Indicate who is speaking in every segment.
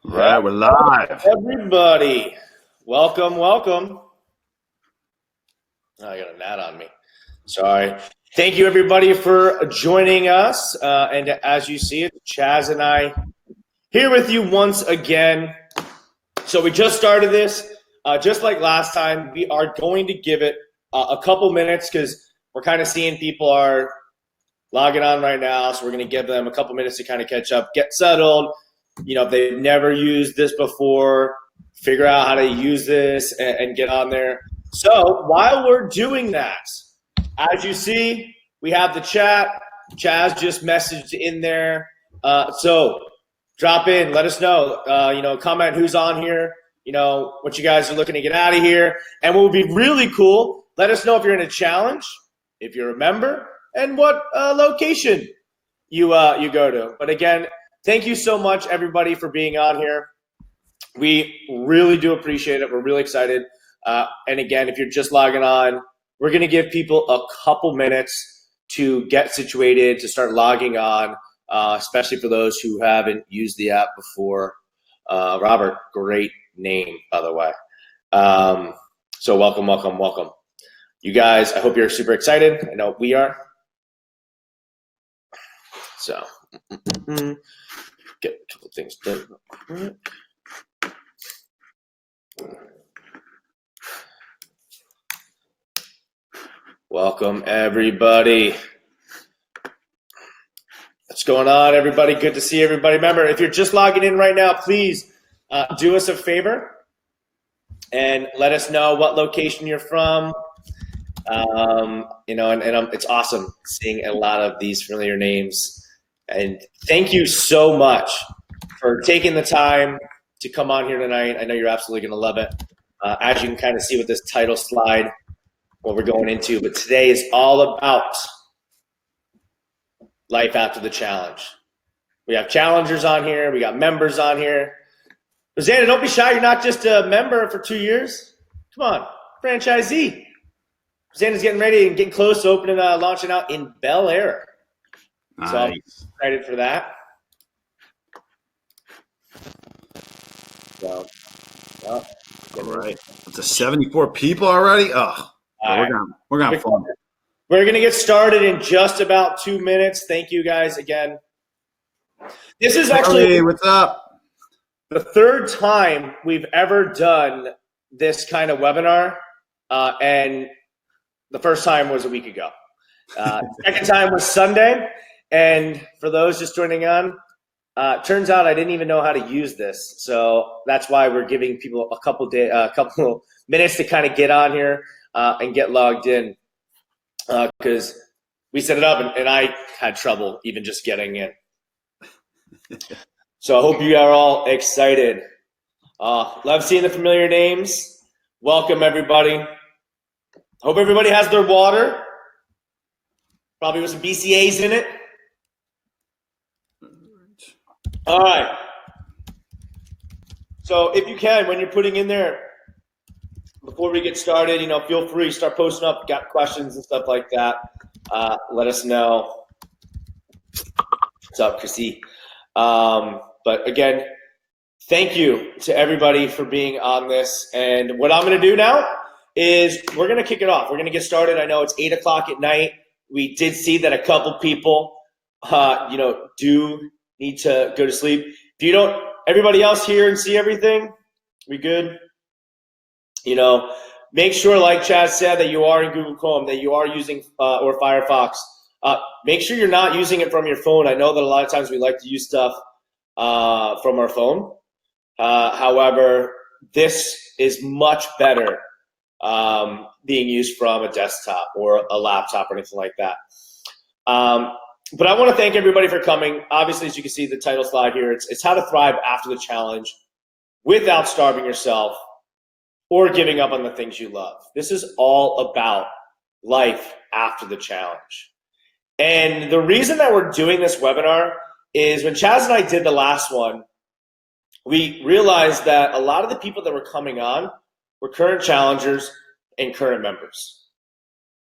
Speaker 1: All right, we're live.
Speaker 2: Everybody, welcome. Oh, I got a gnat on me. Sorry. Thank you, everybody, for joining us. And as you see it, Chaz and I here with you once again. So we just started this. Just like last time, we are going to give it a couple minutes because we're kind of seeing people are logging on right now. So we're going to give them a couple minutes to kind of catch up, get settled. If they've never used this before, figure out how to use this and get on there. So while we're doing that, as you see, we have the chat. Chaz just messaged in there. So drop in, let us know. Comment who's on here. What you guys are looking to get out of here. And what would be really cool, let us know if you're in a challenge, if you're a member, and what location you go to. But again, thank you so much, everybody, for being on here. We really do appreciate it. We're really excited. And again, if you're just logging on, we're going to give people a couple minutes to get situated, to start logging on, especially for those who haven't used the app before. Robert, great name, by the way. So welcome. You guys, I hope you're super excited. I know we are. So get a couple things done. Welcome, everybody. What's going on, everybody? Good to see everybody. Remember, if you're just logging in right now, please do us a favor and let us know what location you're from. It's awesome seeing a lot of these familiar names. And thank you so much for taking the time to come on here tonight. I know you're absolutely going to love it. As you can kind of see with this title slide, what we're going into. But today is all about life after the challenge. We have challengers on here. We got members on here. Rosanna, don't be shy. You're not just a member for 2 years. Come on, franchisee. Rosanna's getting ready and getting close to opening, launching out in Bel Air.
Speaker 1: Nice.
Speaker 2: So I'm excited for that. So, well,
Speaker 1: all right. Up to 74 people already? Oh, we're gonna have fun.
Speaker 2: We're going to get started in just about 2 minutes. Thank you guys again. This is actually
Speaker 1: what's up?
Speaker 2: The third time we've ever done this kind of webinar, and the first time was a week ago. Second time was Sunday, and for those just joining on, turns out I didn't even know how to use this, so that's why we're giving people a couple minutes to kind of get on here and get logged in, because we set it up and I had trouble even just getting in. So I hope you are all excited. Love seeing the familiar names. Welcome, everybody. Hope everybody has their water, probably with some BCAAs in it. All right. So if you can, when you're putting in there, before we get started, feel free to start posting up, got questions and stuff like that. Let us know. What's up, Chrissy? But again, thank you to everybody for being on this. And what I'm going to do now is we're going to kick it off. We're going to get started. I know it's 8 o'clock at night. We did see that a couple people, do need to go to sleep. If you don't, everybody else hear and see everything? We good? Make sure, like Chad said, that you are in Google Chrome, that you are using or Firefox. Make sure you're not using it from your phone. I know that a lot of times we like to use stuff from our phone. However, this is much better being used from a desktop or a laptop or anything like that. But I want to thank everybody for coming. Obviously, as you can see the title slide here, it's how to thrive after the challenge without starving yourself or giving up on the things you love. This is all about life after the challenge. And the reason that we're doing this webinar is when Chaz and I did the last one, we realized that a lot of the people that were coming on were current challengers and current members.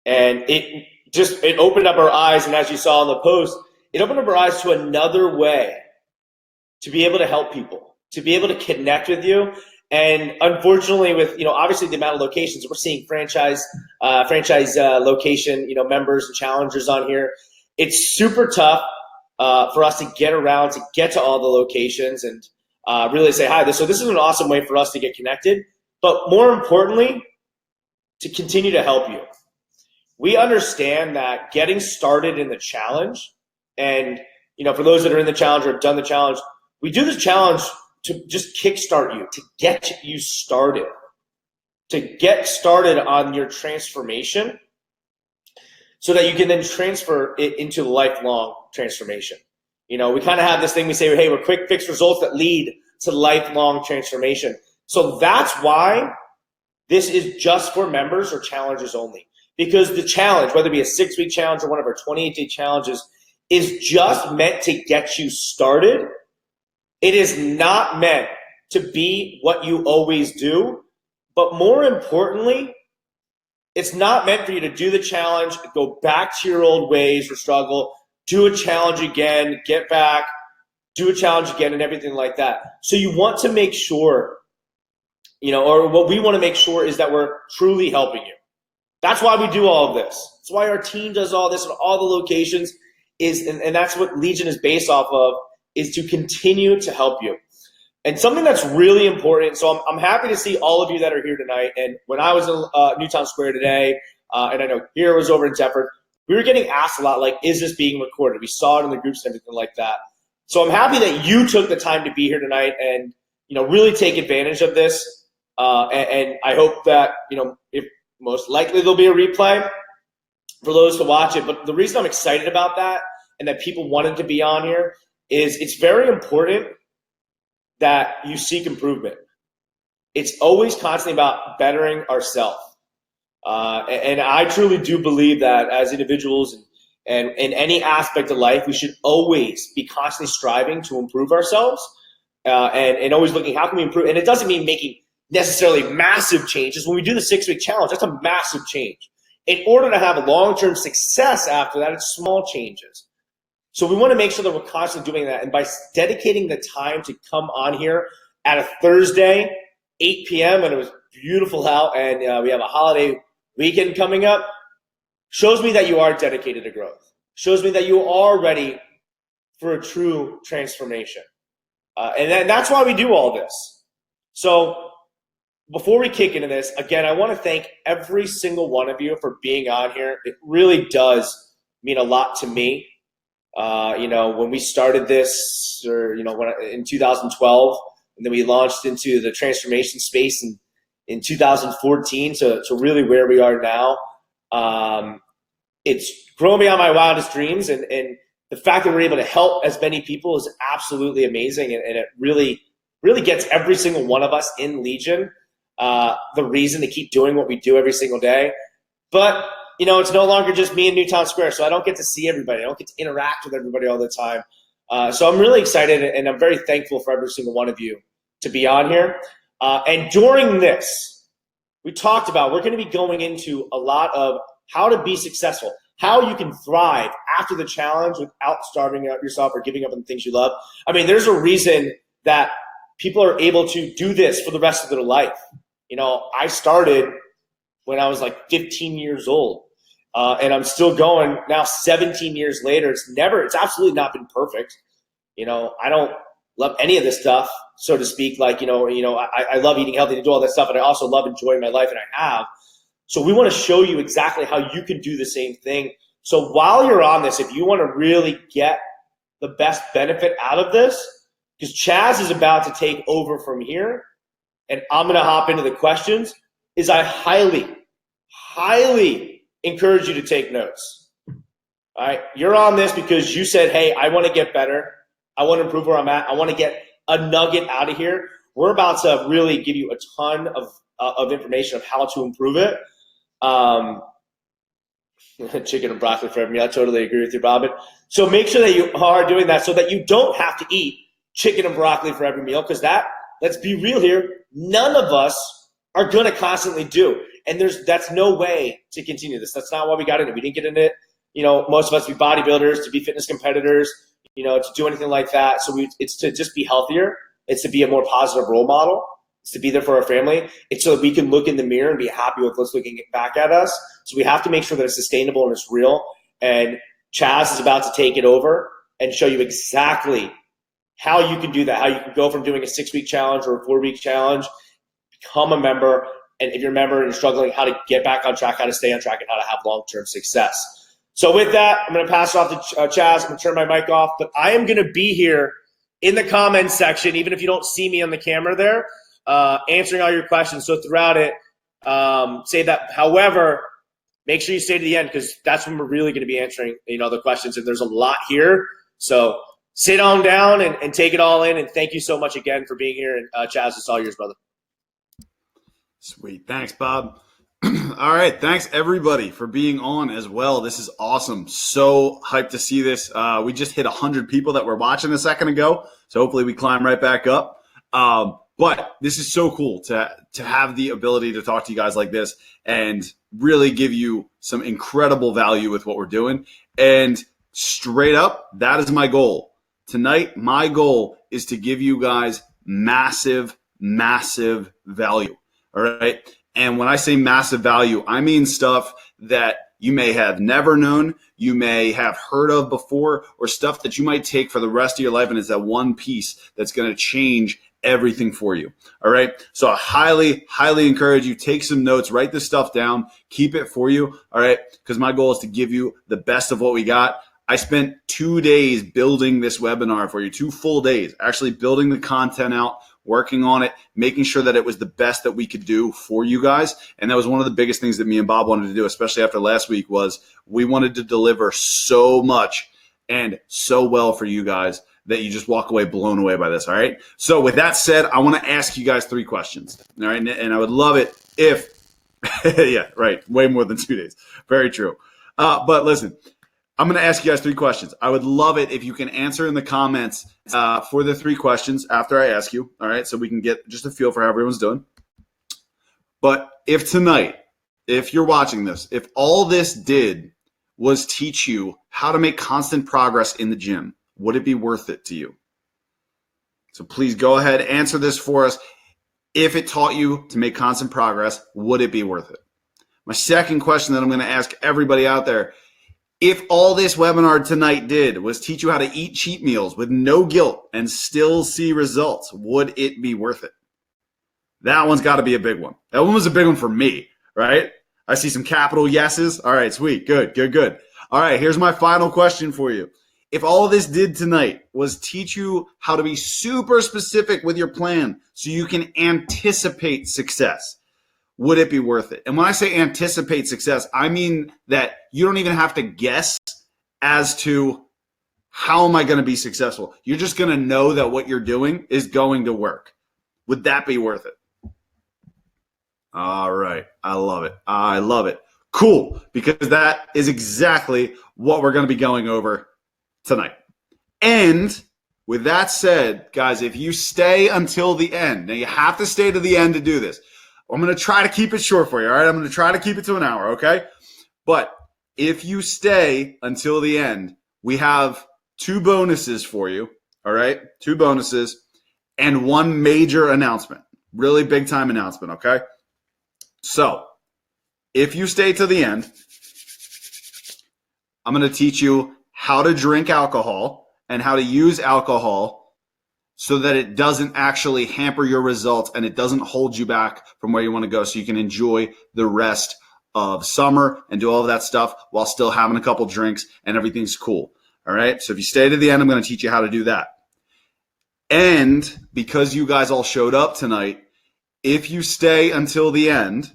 Speaker 2: And it opened up our eyes, and as you saw in the post, it opened up our eyes to another way to be able to help people. to be able to connect with you. And unfortunately, with obviously the amount of locations we're seeing, franchise location members and challengers on here, it's super tough for us to get around to get to all the locations and really say hi. So this is an awesome way for us to get connected, but more importantly, to continue to help you. We understand that getting started in the challenge, and for those that are in the challenge or have done the challenge, we do this challenge to just kickstart you, to get you started, to get started on your transformation so that you can then transfer it into lifelong transformation. We kind of have this thing we say, hey, we're quick fix results that lead to lifelong transformation. So that's why this is just for members or challengers only. Because the challenge, whether it be a 6-week challenge or one of our 28-day challenges, is just meant to get you started. It is not meant to be what you always do, but more importantly, it's not meant for you to do the challenge, go back to your old ways or struggle, do a challenge again, get back, do a challenge again, and everything like that. So you want to make sure, or what we want to make sure is that we're truly helping you. That's why we do all of this. That's why our team does all this in all the locations, and that's what Legion is based off of, is to continue to help you. And something that's really important, so I'm happy to see all of you that are here tonight. And when I was in Newtown Square today, and I know Hero was over in Thetford, we were getting asked a lot, like, is this being recorded? We saw it in the groups and everything like that. So I'm happy that you took the time to be here tonight and really take advantage of this. And I hope that, if most likely there'll be a replay for those to watch it. But the reason I'm excited about that and that people wanted to be on here is it's very important that you seek improvement. It's always constantly about bettering ourselves. And I truly do believe that as individuals and in any aspect of life, we should always be constantly striving to improve ourselves and always looking, how can we improve? And it doesn't mean making necessarily massive changes. When we do the 6-week challenge, that's a massive change. In order to have a long-term success after that, it's small changes. So we want to make sure that we're constantly doing that. And by dedicating the time to come on here at a Thursday, 8 p.m., and it was beautiful out, and we have a holiday weekend coming up, shows me that you are dedicated to growth. Shows me that you are ready for a true transformation. And that's why we do all this. So before we kick into this, again, I want to thank every single one of you for being on here. It really does mean a lot to me. When we started this, or in 2012, and then we launched into the transformation space in 2014 to really where we are now. It's grown beyond my wildest dreams, and the fact that we're able to help as many people is absolutely amazing, and it really gets every single one of us in Legion the reason to keep doing what we do every single day. But it's no longer just me in Newtown Square, so I don't get to see everybody. I don't get to interact with everybody all the time. So I'm really excited, and I'm very thankful for every single one of you to be on here. And during this, we talked about, we're going to be going into a lot of how to be successful, how you can thrive after the challenge without starving out yourself or giving up on the things you love. I mean, there's a reason that people are able to do this for the rest of their life. I started when I was like 15 years old. And I'm still going now 17 years later. It's absolutely not been perfect. I don't love any of this stuff, so to speak. Like, I love eating healthy and do all that stuff, and I also love enjoying my life, and I have. So we want to show you exactly how you can do the same thing. So while you're on this, if you want to really get the best benefit out of this, because Chaz is about to take over from here, and I'm going to hop into the questions, is I highly encourage you to take notes. All right, you're on this because you said, hey, I want to get better. I want to improve where I'm at. I want to get a nugget out of here. We're about to really give you a ton of information of how to improve it. Chicken and broccoli for every meal. I totally agree with you, Robin. So make sure that you are doing that so that you don't have to eat chicken and broccoli for every meal, because let's be real here, none of us are going to constantly do. And that's no way to continue this. That's not why we got into it. We didn't get into it, most of us to be bodybuilders, to be fitness competitors, to do anything like that. So it's to just be healthier. It's to be a more positive role model. It's to be there for our family. It's so that we can look in the mirror and be happy with what's looking back at us. So we have to make sure that it's sustainable and it's real. And Chaz is about to take it over and show you exactly how you can do that, how you can go from doing a 6-week challenge or a 4-week challenge, become a member, and if you're a member and you're struggling, how to get back on track, how to stay on track, and how to have long-term success. So with that, I'm going to pass it off to Chaz. I'm going to turn my mic off, but I am going to be here in the comments section, even if you don't see me on the camera there, answering all your questions. So throughout it, say that. However, make sure you stay to the end because that's when we're really going to be answering, the questions. And there's a lot here. So sit on down and take it all in. And thank you so much again for being here. And Chaz, it's all yours, brother.
Speaker 1: Sweet. Thanks, Bob. All right. Thanks, everybody, for being on as well. This is awesome. So hyped to see this. We just hit 100 people that were watching a second ago. So hopefully we climb right back up. But this is so cool to have the ability to talk to you guys like this and really give you some incredible value with what we're doing. And straight up, that is my goal. Tonight, my goal is to give you guys massive, massive value. All right. And when I say massive value, I mean stuff that you may have never known, you may have heard of before, or stuff that you might take for the rest of your life. And it's that one piece that's going to change everything for you. All right. So I highly, highly encourage you, take some notes, write this stuff down, keep it for you. All right. Because my goal is to give you the best of what we got. I spent 2 days building this webinar for you, 2 full days, actually building the content out, working on it, making sure that it was the best that we could do for you guys. And that was one of the biggest things that me and Bob wanted to do, especially after last week, was we wanted to deliver so much and so well for you guys that you just walk away blown away by this. All right. So with that said, I want to ask you guys 3 questions. All right. And I would love it if, yeah, right. Way more than 2 days. Very true. But listen, I'm going to ask you guys 3 questions. I would love it if you can answer in the comments for the 3 questions after I ask you. All right. So we can get just a feel for how everyone's doing. But if tonight, if you're watching this, if all this did was teach you how to make constant progress in the gym, would it be worth it to you? So please go ahead, answer this for us. If it taught you to make constant progress, would it be worth it? My second question that I'm going to ask everybody out there, if all this webinar tonight did was teach you how to eat cheat meals with no guilt and still see results, would it be worth it? That one's got to be a big one. That one was a big one for me, right? I see some capital yeses. All right, sweet. Good, good, good. All right, here's my final question for you. If all this did tonight was teach you how to be super specific with your plan so you can anticipate success, would it be worth it? And when I say anticipate success, I mean that you don't even have to guess as to how am I going to be successful. You're just going to know that what you're doing is going to work. Would that be worth it? All right. I love it. I love it. Cool. Because that is exactly what we're going to be going over tonight. And with that said, guys, if you stay until the end, now you have to stay to the end to do this. I'm going to try to keep it short for you, all right? I'm going to try to keep it to an hour, okay? But if you stay until the end, we have 2 bonuses for you, all right? 2 bonuses and 1 major announcement, really big time announcement, okay? So if you stay to the end, I'm going to teach you how to drink alcohol and how to use alcohol so that it doesn't actually hamper your results and it doesn't hold you back from where you want to go, so you can enjoy the rest of summer and do all of that stuff while still having a couple drinks and everything's cool. All right. So if you stay to the end, I'm going to teach you how to do that. And because you guys all showed up tonight, if you stay until the end,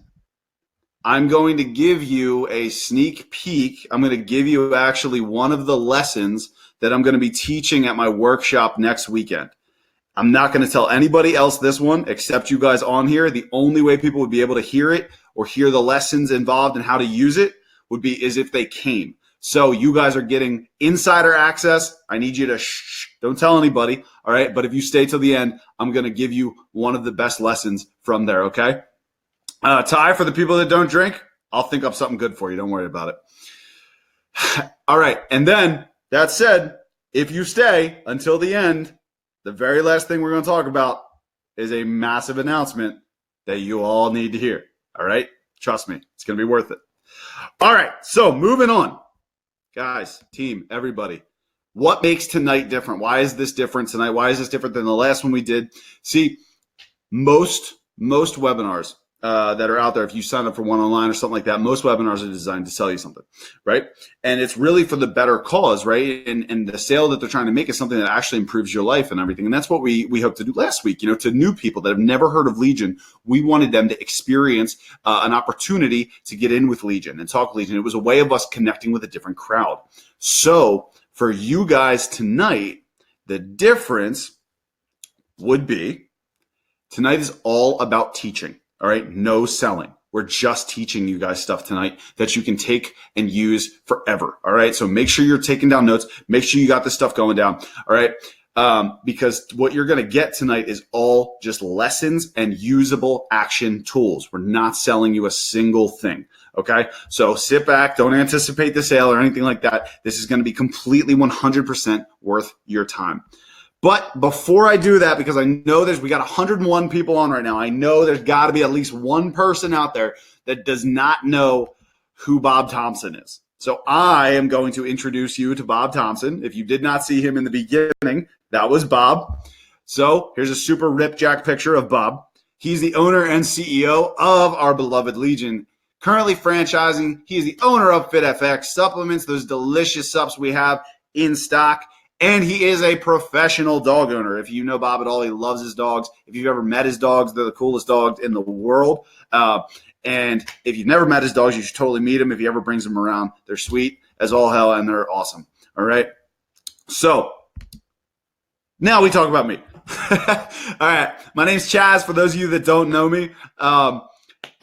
Speaker 1: I'm going to give you a sneak peek. I'm going to give you actually one of the lessons that I'm going to be teaching at my workshop next weekend. I'm not going to tell anybody else this one except you guys on here. The only way people would be able to hear it or hear the lessons involved and how to use it is if they came. So you guys are getting insider access. I need you to don't tell anybody. All right. But if you stay till the end, I'm going to give you one of the best lessons from there. Okay. Ty, for the people that don't drink, I'll think up something good for you. Don't worry about it. All right. And then that said, if you stay until the end, the very last thing we're going to talk about is a massive announcement that you all need to hear. All right? Trust me, it's going to be worth it. All right, so moving on. Guys, team, everybody, what makes tonight different? Why is this different tonight? Why is this different than the last one we did? See, most webinars that are out there, if you sign up for one online or something like that, most webinars are designed to sell you something, right? And it's really for the better cause, right? And the sale that they're trying to make is something that actually improves your life and everything. And that's what we hope to do last week. You know, to new people that have never heard of Legion, we wanted them to experience an opportunity to get in with Legion and talk Legion. It was a way of us connecting with a different crowd. So for you guys tonight, the difference would be tonight is all about teaching. All right, no selling. We're just teaching you guys stuff tonight that you can take and use forever. All right, so make sure you're taking down notes. Make sure you got this stuff going down. All right, because what you're going to get tonight is all just lessons and usable action tools. We're not selling you a single thing. Okay, so sit back. Don't anticipate the sale or anything like that. This is going to be completely 100% worth your time. But before I do that, because I know we got 101 people on right now, I know there's got to be at least one person out there that does not know who Bob Thompson is. So I am going to introduce you to Bob Thompson. If you did not see him in the beginning, that was Bob. So here's a super ripjack picture of Bob. He's the owner and CEO of our beloved Legion, currently franchising. He's the owner of FitFX supplements, those delicious subs we have in stock. And he is a professional dog owner. If you know Bob at all, he loves his dogs. If you've ever met his dogs, they're the coolest dogs in the world. And if you've never met his dogs, you should totally meet him. If he ever brings them around, they're sweet as all hell and they're awesome. All right. So now we talk about me. All right. My name's Chaz. For those of you that don't know me, I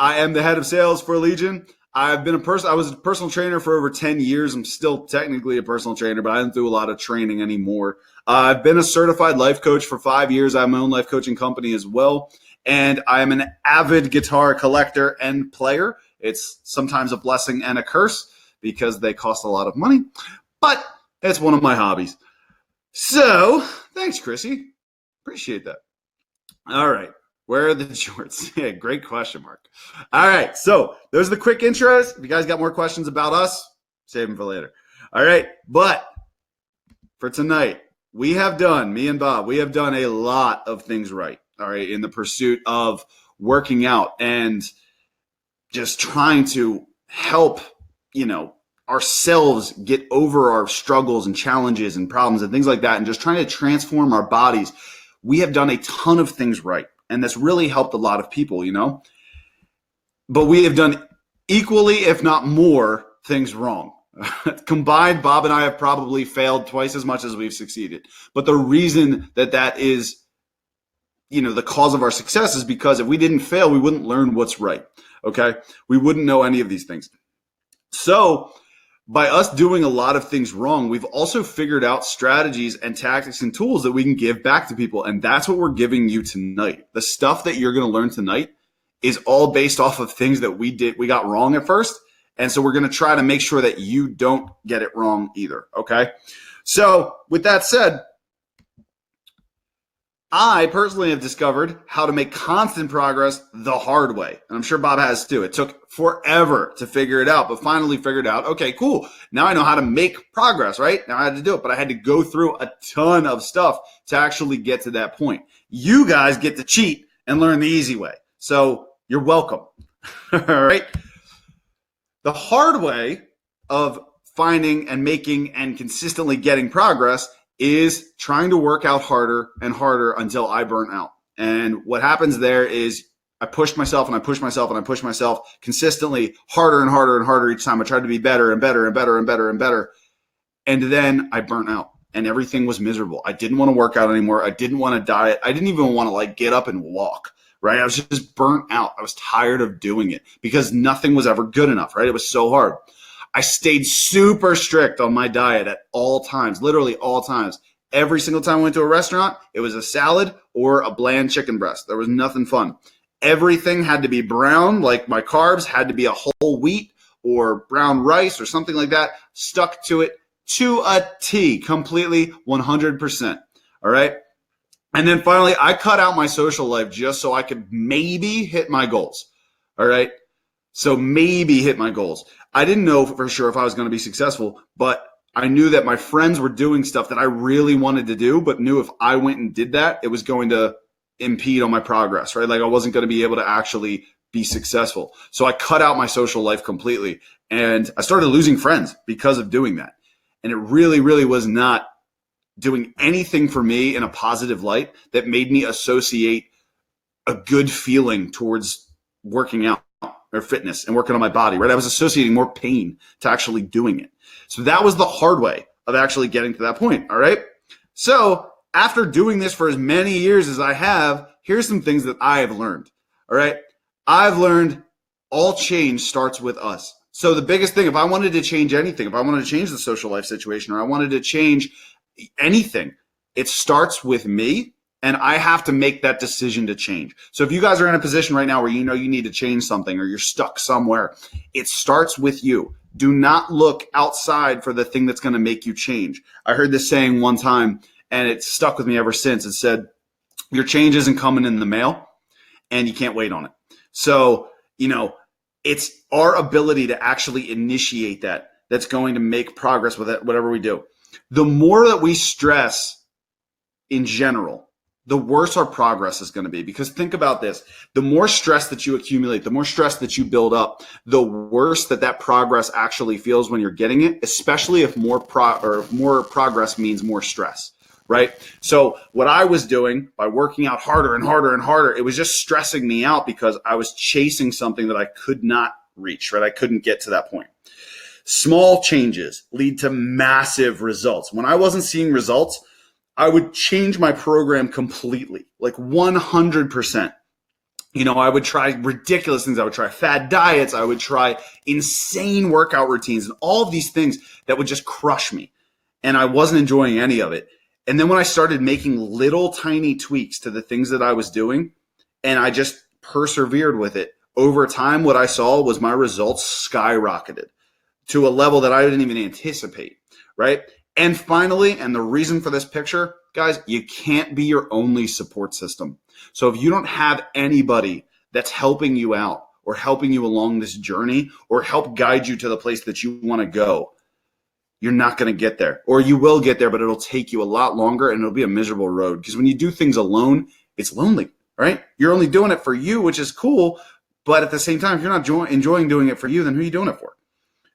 Speaker 1: am the head of sales for Legion. I was a personal trainer for over 10 years. I'm still technically a personal trainer, but I don't do a lot of training anymore. I've been a certified life coach for 5 years. I have my own life coaching company as well. And I'm an avid guitar collector and player. It's sometimes a blessing and a curse because they cost a lot of money, but it's one of my hobbies. So thanks, Chrissy. Appreciate that. All right. Where are the jorts? Yeah, great question, Mark. All right, so those are the quick intros. If you guys got more questions about us, save them for later. All right, but for tonight, me and Bob, we have done a lot of things right, all right, in the pursuit of working out and just trying to help, ourselves get over our struggles and challenges and problems and things like that, and just trying to transform our bodies. We have done a ton of things right. And that's really helped a lot of people, But we have done equally, if not more, things wrong. Combined, Bob and I have probably failed twice as much as we've succeeded. But the reason that is, the cause of our success is because if we didn't fail, we wouldn't learn what's right, okay? We wouldn't know any of these things. So by us doing a lot of things wrong, we've also figured out strategies and tactics and tools that we can give back to people. And that's what we're giving you tonight. The stuff that you're going to learn tonight is all based off of things that we got wrong at first. And so we're going to try to make sure that you don't get it wrong either. Okay. So with that said, I personally have discovered how to make constant progress the hard way. And I'm sure Bob has too. It took forever to figure it out, but finally figured out, okay, cool. Now I know how to make progress, right? Now I had to do it, but I had to go through a ton of stuff to actually get to that point. You guys get to cheat and learn the easy way. So you're welcome. All right. The hard way of finding and making and consistently getting progress is trying to work out harder and harder until I burn out. And what happens there is I pushed myself and I pushed myself and I pushed myself consistently harder and harder and harder each time. I tried to be better and better and better and better and better. And then I burnt out and everything was miserable. I didn't want to work out anymore. I didn't want to diet. I didn't even want to get up and walk, right? I was just burnt out. I was tired of doing it because nothing was ever good enough, right? It was so hard. I stayed super strict on my diet at all times, literally all times. Every single time I went to a restaurant, it was a salad or a bland chicken breast. There was nothing fun. Everything had to be brown, like my carbs had to be a whole wheat or brown rice or something like that. Stuck to it to a T, completely 100%. All right. And then finally, I cut out my social life just so I could maybe hit my goals. All right. So maybe hit my goals. I didn't know for sure if I was going to be successful, but I knew that my friends were doing stuff that I really wanted to do, but knew if I went and did that, it was going to impede on my progress, right? Like I wasn't going to be able to actually be successful. So I cut out my social life completely, and I started losing friends because of doing that. And it really, really was not doing anything for me in a positive light that made me associate a good feeling towards working out or fitness and working on my body, right? I was associating more pain to actually doing it. So that was the hard way of actually getting to that point, all right? So after doing this for as many years as I have, here's some things that I have learned, all right? I've learned all change starts with us. So the biggest thing, if I wanted to change anything, if I wanted to change the social life situation, or I wanted to change anything, it starts with me, and I have to make that decision to change. So if you guys are in a position right now where you know you need to change something or you're stuck somewhere, it starts with you. Do not look outside for the thing that's going to make you change. I heard this saying one time, and it stuck with me ever since. It said, your change isn't coming in the mail, and you can't wait on it. So, it's our ability to actually initiate that's going to make progress with it, whatever we do. The more that we stress in general, the worse our progress is going to be. Because think about this, the more stress that you accumulate, the more stress that you build up, the worse that progress actually feels when you're getting it, especially if more progress means more stress, right? So what I was doing by working out harder and harder and harder, it was just stressing me out because I was chasing something that I could not reach, right? I couldn't get to that point. Small changes lead to massive results. When I wasn't seeing results, I would change my program completely, like 100%. I would try ridiculous things. I would try fad diets. I would try insane workout routines and all of these things that would just crush me. And I wasn't enjoying any of it. And then when I started making little tiny tweaks to the things that I was doing, and I just persevered with it, over time, what I saw was my results skyrocketed to a level that I didn't even anticipate, right? And finally, and the reason for this picture, guys, you can't be your only support system. So if you don't have anybody that's helping you out or helping you along this journey or help guide you to the place that you want to go, you're not going to get there. Or you will get there, but it'll take you a lot longer and it'll be a miserable road. Because when you do things alone, it's lonely, right? You're only doing it for you, which is cool. But at the same time, if you're not enjoying doing it for you, then who are you doing it for?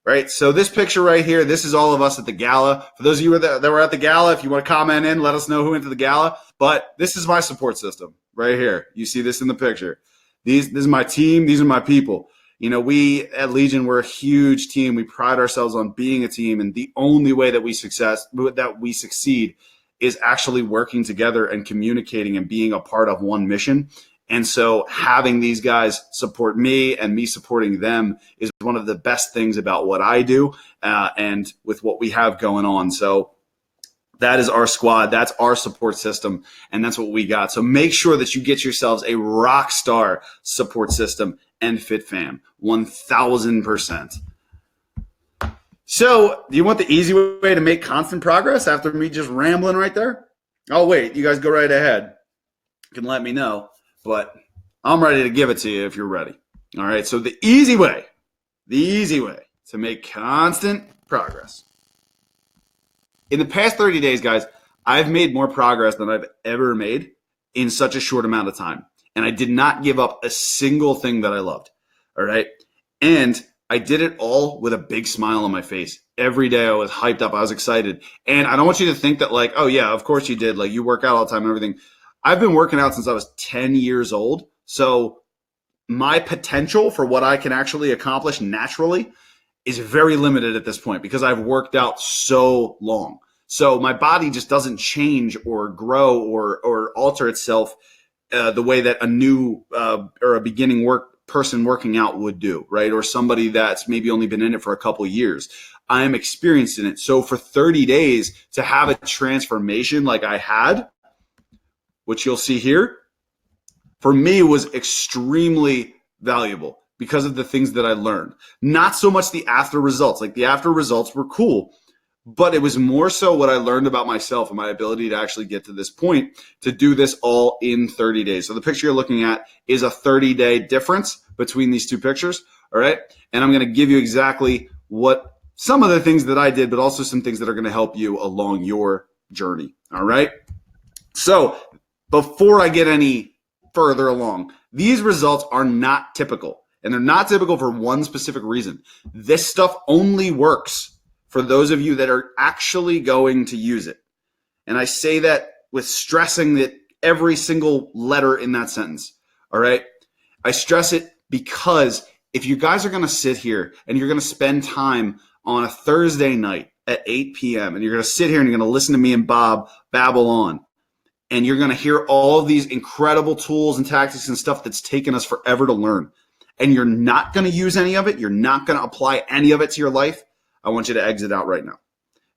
Speaker 1: Right. So this picture right here, this is all of us at the gala. For those of you that were at the gala, if you want to comment in, let us know who went to the gala. But this is my support system right here. You see this in the picture. This is my team. These are my people. We at Legion, we're a huge team. We pride ourselves on being a team. And the only way that we succeed is actually working together and communicating and being a part of one mission. And so having these guys support me and me supporting them is one of the best things about what I do and with what we have going on. So that is our squad. That's our support system. And that's what we got. So make sure that you get yourselves a rock star support system and FitFam 1000%. So do you want the easy way to make constant progress after me just rambling right there? Oh, wait, you guys go right ahead. You can let me know. But I'm ready to give it to you if you're ready. All right. So the easy way to make constant progress. In the past 30 days, guys, I've made more progress than I've ever made in such a short amount of time. And I did not give up a single thing that I loved. All right. And I did it all with a big smile on my face. Every day I was hyped up. I was excited. And I don't want you to think that like, oh yeah, of course you did. Like you work out all the time and everything. I've been working out since I was 10 years old. So my potential for what I can actually accomplish naturally is very limited at this point because I've worked out so long. So my body just doesn't change or grow or alter itself the way that a new or a beginning person working out would do, right? Or somebody that's maybe only been in it for a couple of years. I am experienced in it. So for 30 days to have a transformation like I had, which you'll see here, for me was extremely valuable because of the things that I learned. Not so much the after results. Like the after results were cool, but it was more so what I learned about myself and my ability to actually get to this point to do this all in 30 days. So the picture you're looking at is a 30-day difference between these two pictures. All right. And I'm going to give you exactly what some of the things that I did, but also some things that are going to help you along your journey. All right. So before I get any further along, these results are not typical, and they're not typical for one specific reason. This stuff only works for those of you that are actually going to use it. And I say that with stressing that every single letter in that sentence. All right. I stress it because if you guys are going to sit here and you're going to spend time on a Thursday night at 8 p.m. and you're going to sit here and you're going to listen to me and Bob babble on, and you're going to hear all of these incredible tools and tactics and stuff that's taken us forever to learn, and you're not going to use any of it, you're not going to apply any of it to your life, I want you to exit out right now.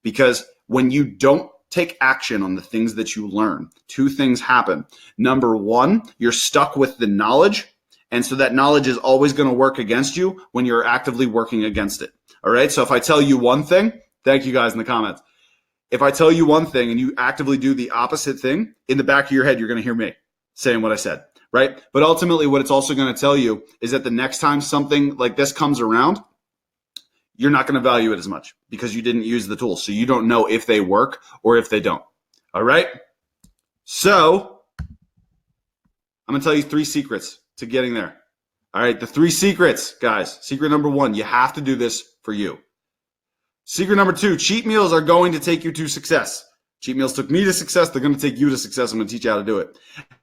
Speaker 1: Because when you don't take action on the things that you learn, two things happen. Number one, you're stuck with the knowledge. And so that knowledge is always going to work against you when you're actively working against it. All right. So if I tell you one thing, thank you guys in the comments. If I tell you one thing and you actively do the opposite thing, in the back of your head, you're going to hear me saying what I said. Right. But ultimately, what it's also going to tell you is that the next time something like this comes around, you're not going to value it as much because you didn't use the tools. So you don't know if they work or if they don't. All right. So I'm going to tell you 3 secrets to getting there. All right. The 3 secrets, guys. Secret number 1, you have to do this for you. Secret number 2, cheat meals are going to take you to success. Cheat meals took me to success. They're going to take you to success. I'm going to teach you how to do it.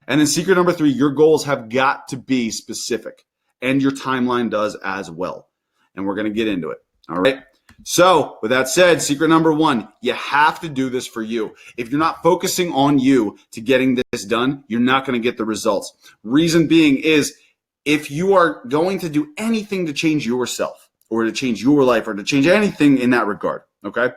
Speaker 1: And then secret number 3, your goals have got to be specific, and your timeline does as well. And we're going to get into it. All right. So with that said, secret number 1, you have to do this for you. If you're not focusing on you to getting this done, you're not going to get the results. Reason being is if you are going to do anything to change yourself or to change your life or to change anything in that regard, okay,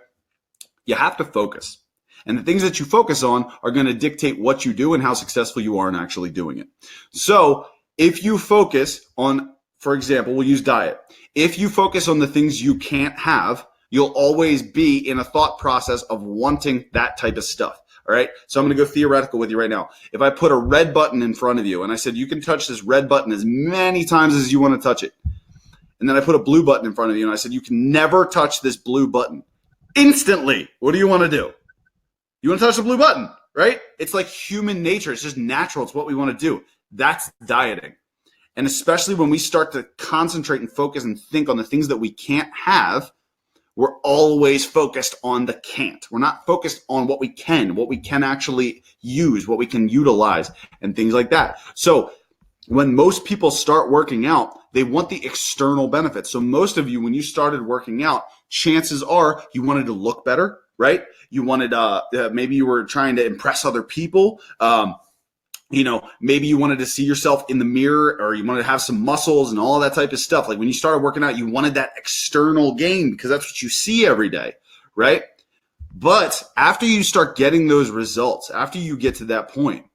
Speaker 1: you have to focus. And the things that you focus on are going to dictate what you do and how successful you are in actually doing it. So if you focus on, for example, we'll use diet. If you focus on the things you can't have, you'll always be in a thought process of wanting that type of stuff. All right. So I'm going to go theoretical with you right now. If I put a red button in front of you and I said, you can touch this red button as many times as you want to touch it. And then I put a blue button in front of you and I said, you can never touch this blue button. Instantly, what do you want to do? You want to touch the blue button, right? It's like human nature. It's just natural. It's what we want to do. That's dieting. And especially when we start to concentrate and focus and think on the things that we can't have, we're always focused on the can't. We're not focused on what we can actually use, what we can utilize, and things like that. So when most people start working out, they want the external benefits. So most of you, when you started working out, chances are you wanted to look better, right? You wanted, maybe you were trying to impress other people. Maybe you wanted to see yourself in the mirror, or you wanted to have some muscles and all that type of stuff. Like when you started working out, you wanted that external gain because that's what you see every day, right? But after you start getting those results, after you get to that point,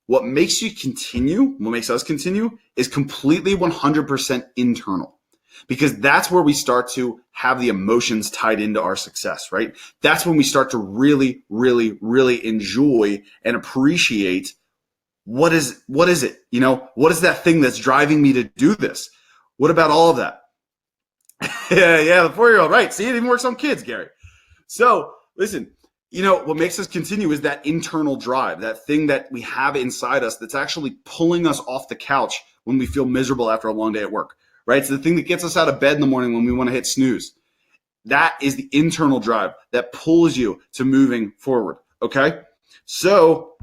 Speaker 1: what makes us continue is completely 100% internal, because that's where we start to have the emotions tied into our success, right? That's when we start to really, really, really enjoy and appreciate what is it? What is that thing that's driving me to do this? What about all of that? yeah, the 4-year-old, right? See, it even works on kids, Gary. So listen, what makes us continue is that internal drive, that thing that we have inside us that's actually pulling us off the couch when we feel miserable after a long day at work, right? It's the thing that gets us out of bed in the morning when we want to hit snooze. That is the internal drive that pulls you to moving forward, okay? So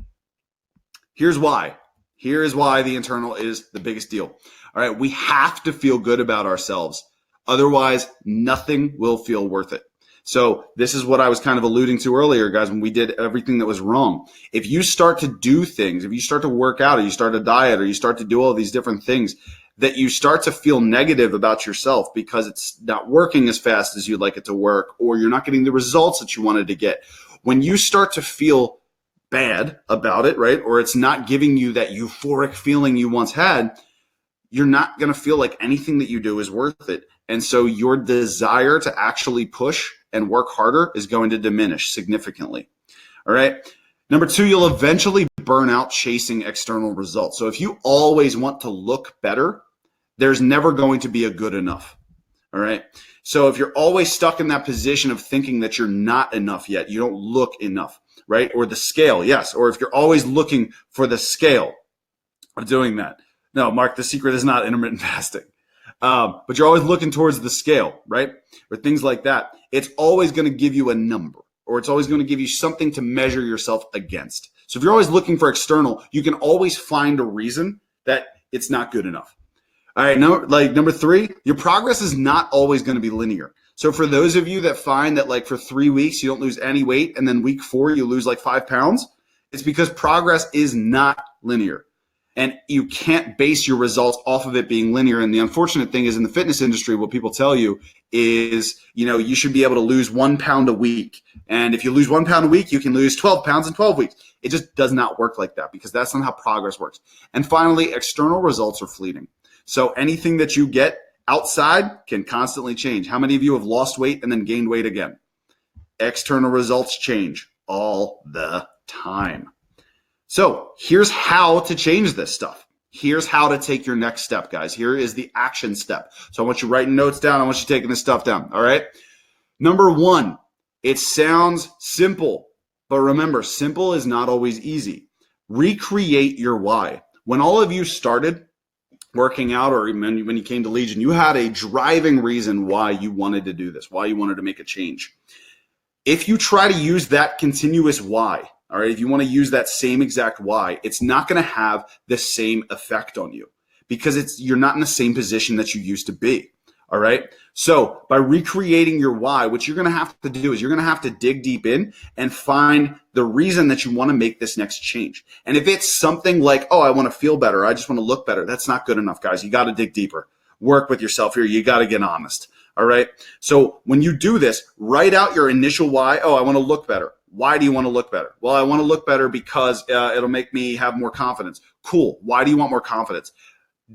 Speaker 1: here's why. Here is why the internal is the biggest deal. All right, we have to feel good about ourselves. Otherwise, nothing will feel worth it. So this is what I was kind of alluding to earlier, guys, when we did everything that was wrong. If you start to do things, if you start to work out, or you start a diet, or you start to do all these different things, that you start to feel negative about yourself because it's not working as fast as you'd like it to work, or you're not getting the results that you wanted to get. When you start to feel bad about it, right, or it's not giving you that euphoric feeling you once had, you're not going to feel like anything that you do is worth it. And so your desire to actually push and work harder is going to diminish significantly. All right. Number 2, you'll eventually burn out chasing external results. So if you always want to look better, there's never going to be a good enough. All right. So if you're always stuck in that position of thinking that you're not enough yet, you don't look enough, right? Or the scale, yes. Or if you're always looking for the scale of doing that. No, Mark, the secret is not intermittent fasting. But you're always looking towards the scale, right? Or things like that. It's always going to give you a number, or it's always going to give you something to measure yourself against. So if you're always looking for external, you can always find a reason that it's not good enough. All right, number 3, your progress is not always going to be linear. So for those of you that find that like for 3 weeks you don't lose any weight and then week 4 you lose like 5 pounds, it's because progress is not linear. And you can't base your results off of it being linear. And the unfortunate thing is in the fitness industry, what people tell you is, you should be able to lose 1 pound a week. And if you lose 1 pound a week, you can lose 12 pounds in 12 weeks. It just does not work like that because that's not how progress works. And finally, external results are fleeting. So anything that you get outside can constantly change. How many of you have lost weight and then gained weight again? External results change all the time. So here's how to change this stuff. Here's how to take your next step, guys. Here is the action step. So I want you writing notes down. I want you taking this stuff down. All right. Number 1, it sounds simple, but remember, simple is not always easy. Recreate your why. When all of you started working out, or when you came to Legion, you had a driving reason why you wanted to do this, why you wanted to make a change. If you try to use that continuous why, all right, if you want to use that same exact why, it's not going to have the same effect on you because you're not in the same position that you used to be. All right. So by recreating your why, what you're going to have to do is you're going to have to dig deep in and find the reason that you want to make this next change. And if it's something like, oh, I want to feel better, I just want to look better, that's not good enough, guys. You got to dig deeper. Work with yourself here. You got to get honest. All right. So when you do this, write out your initial why. Oh, I want to look better. Why do you want to look better? Well, I want to look better because it'll make me have more confidence. Cool. Why do you want more confidence?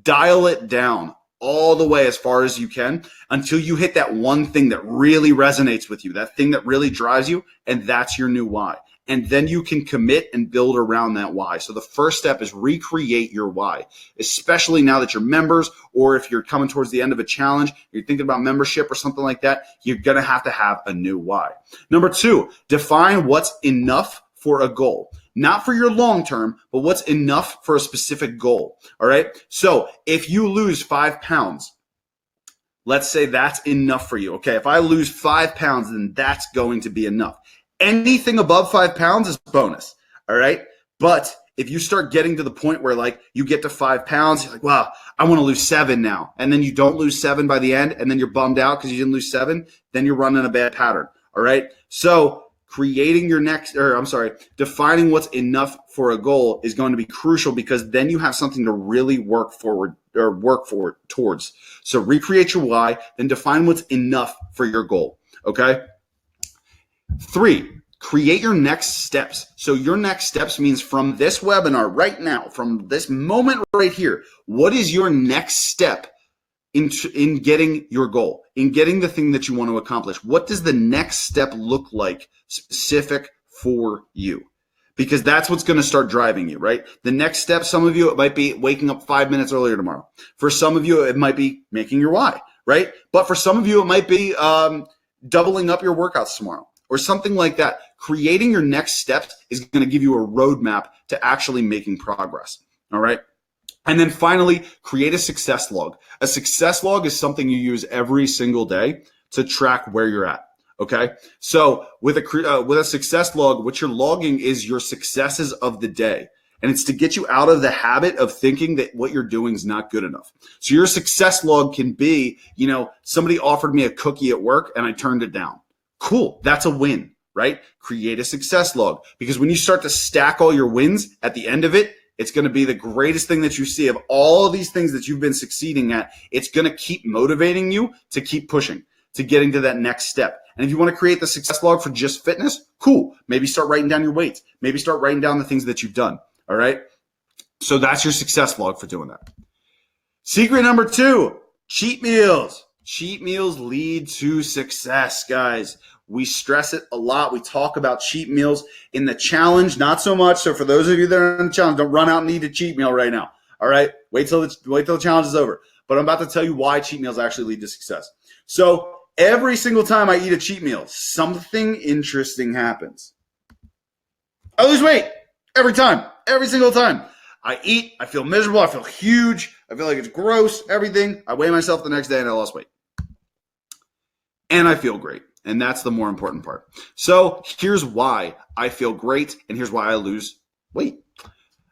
Speaker 1: Dial it down all the way as far as you can until you hit that one thing that really resonates with you, that thing that really drives you, and that's your new why. And then you can commit and build around that why. So the first step is recreate your why, especially now that you're members, or if you're coming towards the end of a challenge, you're thinking about membership or something like that, you're going to have a new why. Number 2, define what's enough for a goal. Not for your long term, but what's enough for a specific goal. All right. So if you lose 5 pounds, let's say that's enough for you. Okay. If I lose 5 pounds, then that's going to be enough. Anything above 5 pounds is bonus. All right. But if you start getting to the point where like you get to 5 pounds, you're like, wow, I want to lose 7 now. And then you don't lose 7 by the end. And then you're bummed out because you didn't lose 7. Then you're running a bad pattern. All right. So defining what's enough for a goal is going to be crucial because then you have something to really work towards. So recreate your why, then define what's enough for your goal. Okay. 3, create your next steps. So your next steps means from this webinar right now, from this moment right here, what is your next step in getting your goal, in getting the thing that you want to accomplish? What does the next step look like specific for you? Because that's what's going to start driving you, right? The next step, some of you, it might be waking up 5 minutes earlier tomorrow. For some of you, it might be making your why, right? But for some of you, it might be doubling up your workouts tomorrow or something like that. Creating your next steps is going to give you a roadmap to actually making progress, all right? And then finally, create a success log. A success log is something you use every single day to track where you're at. Okay. So with a success log, what you're logging is your successes of the day. And it's to get you out of the habit of thinking that what you're doing is not good enough. So your success log can be, somebody offered me a cookie at work and I turned it down. Cool. That's a win, right? Create a success log, because when you start to stack all your wins at the end of it, it's going to be the greatest thing that you see of all of these things that you've been succeeding at. It's going to keep motivating you to keep pushing, to getting to that next step. And if you want to create the success log for just fitness, cool. Maybe start writing down your weights. Maybe start writing down the things that you've done. All right. So that's your success log for doing that. Secret number 2, cheat meals. Cheat meals lead to success, guys. We stress it a lot. We talk about cheat meals in the challenge, not so much. So for those of you that are in the challenge, don't run out and eat a cheat meal right now. All right, wait till the challenge is over. But I'm about to tell you why cheat meals actually lead to success. So every single time I eat a cheat meal, something interesting happens. I lose weight every time, every single time. I eat, I feel miserable, I feel huge, I feel like it's gross, everything. I weigh myself the next day and I lost weight. And I feel great. And that's the more important part. So here's why I feel great and here's why I lose weight.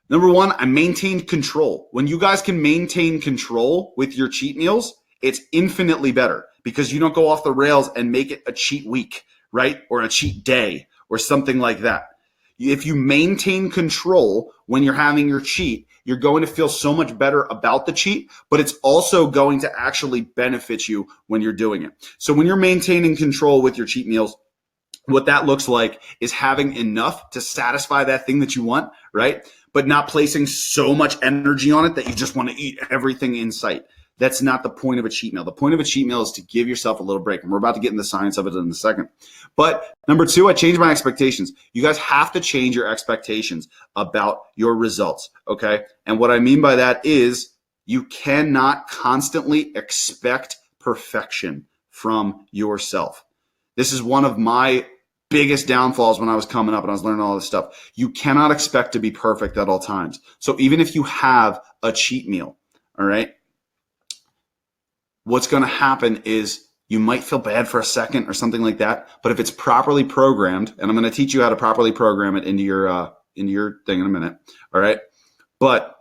Speaker 1: Number one, I maintained control. When you guys can maintain control with your cheat meals, it's infinitely better because you don't go off the rails and make it a cheat week, right? Or a cheat day or something like that. If you maintain control when you're having your cheat, you're going to feel so much better about the cheat, but it's also going to actually benefit you when you're doing it. So when you're maintaining control with your cheat meals, what that looks like is having enough to satisfy that thing that you want, right? But not placing so much energy on it that you just want to eat everything in sight. That's not the point of a cheat meal. The point of a cheat meal is to give yourself a little break. And we're about to get into the science of it in a second. But number two, I changed my expectations. You guys have to change your expectations about your results, okay? And what I mean by that is you cannot constantly expect perfection from yourself. This is one of my biggest downfalls when I was coming up and I was learning all this stuff. You cannot expect to be perfect at all times. So even if you have a cheat meal, all right, what's going to happen is you might feel bad for a second or something like that. But if it's properly programmed, and I'm going to teach you how to properly program it into your thing in a minute. All right. But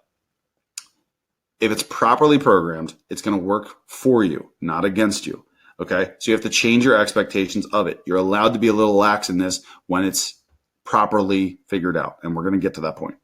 Speaker 1: if it's properly programmed, it's going to work for you, not against you. Okay. So you have to change your expectations of it. You're allowed to be a little lax in this when it's properly figured out. And we're going to get to that point.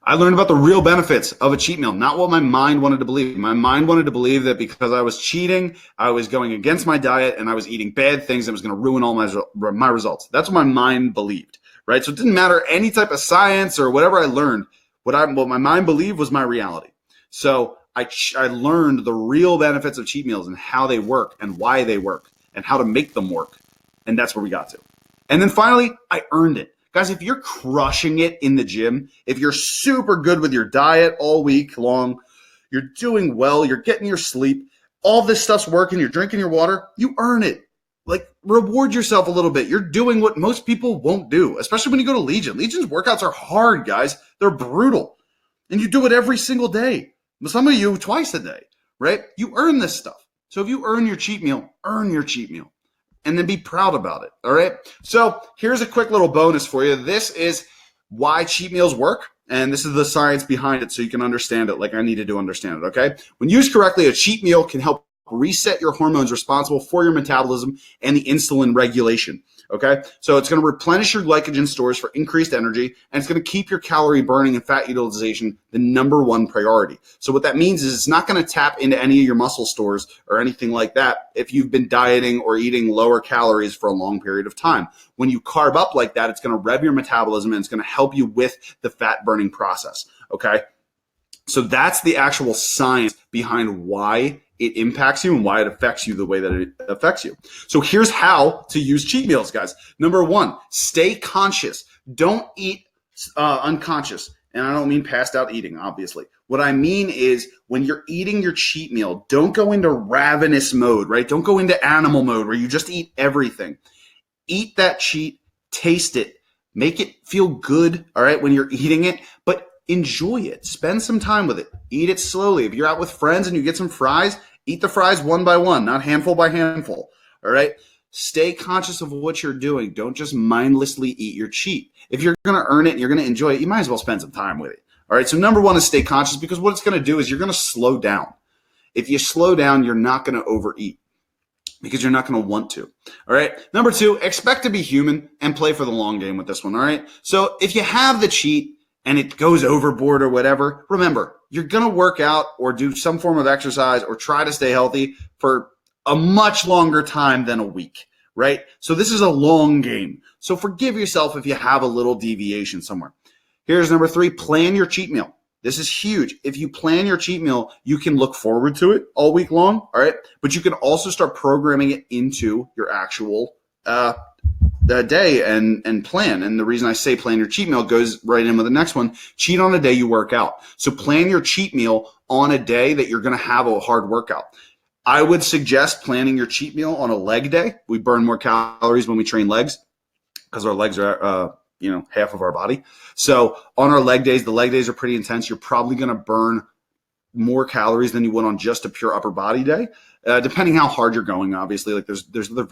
Speaker 1: I learned about the real benefits of a cheat meal, not what my mind wanted to believe. My mind wanted to believe that because I was cheating, I was going against my diet and I was eating bad things that was going to ruin all my results. That's what my mind believed, right? So it didn't matter any type of science or whatever I learned. What my mind believed was my reality. So I learned the real benefits of cheat meals and how they work and why they work and how to make them work. And that's where we got to. And then finally, I earned it. Guys, if you're crushing it in the gym, if you're super good with your diet all week long, you're doing well, you're getting your sleep, all this stuff's working, you're drinking your water, you earn it. Like, reward yourself a little bit. You're doing what most people won't do, especially when you go to Legion. Legion's workouts are hard, guys. They're brutal. And you do it every single day. Some of you twice a day, right? You earn this stuff. So if you earn your cheat meal, earn your cheat meal. And then be proud about it, all right? So here's a quick little bonus for you. This is why cheat meals work, and this is the science behind it so you can understand it like I needed to understand it, okay? When used correctly, a cheat meal can help reset your hormones responsible for your metabolism and the insulin regulation, okay? So it's going to replenish your glycogen stores for increased energy, and it's going to keep your calorie burning and fat utilization the number one priority. So what that means is it's not going to tap into any of your muscle stores or anything like that if you've been dieting or eating lower calories for a long period of time. When you carb up like that, it's going to rev your metabolism and it's going to help you with the fat burning process, okay? So that's the actual science behind why it impacts you and why it affects you the way that it affects you. So here's how to use cheat meals, guys. Number one, stay conscious. Don't eat unconscious. And I don't mean passed out eating, obviously. What I mean is when you're eating your cheat meal, don't go into ravenous mode, right? Don't go into animal mode where you just eat everything. Eat that cheat, taste it, make it feel good, all right, when you're eating it, but enjoy it. Spend some time with it. Eat it slowly. If you're out with friends and you get some fries, eat the fries one by one, not handful by handful. All right. Stay conscious of what you're doing. Don't just mindlessly eat your cheat. If you're going to earn it and you're going to enjoy it, you might as well spend some time with it. All right. So number one is stay conscious because what it's going to do is you're going to slow down. If you slow down, you're not going to overeat because you're not going to want to. All right. Number two, expect to be human and play for the long game with this one. All right. So if you have the cheat and it goes overboard or whatever, remember, you're going to work out or do some form of exercise or try to stay healthy for a much longer time than a week, right? So this is a long game. So forgive yourself if you have a little deviation somewhere. Here's number three, plan your cheat meal. This is huge. If you plan your cheat meal, you can look forward to it all week long, all right? But you can also start programming it into your actual day and plan. And the reason I say plan your cheat meal goes right in with the next one. Cheat on a day you work out. So plan your cheat meal on a day that you're going to have a hard workout. I would suggest planning your cheat meal on a leg day. We burn more calories when we train legs because our legs are, half of our body. So on our leg days, the leg days are pretty intense. You're probably going to burn more calories than you would on just a pure upper body day, depending how hard you're going. Obviously, like there's other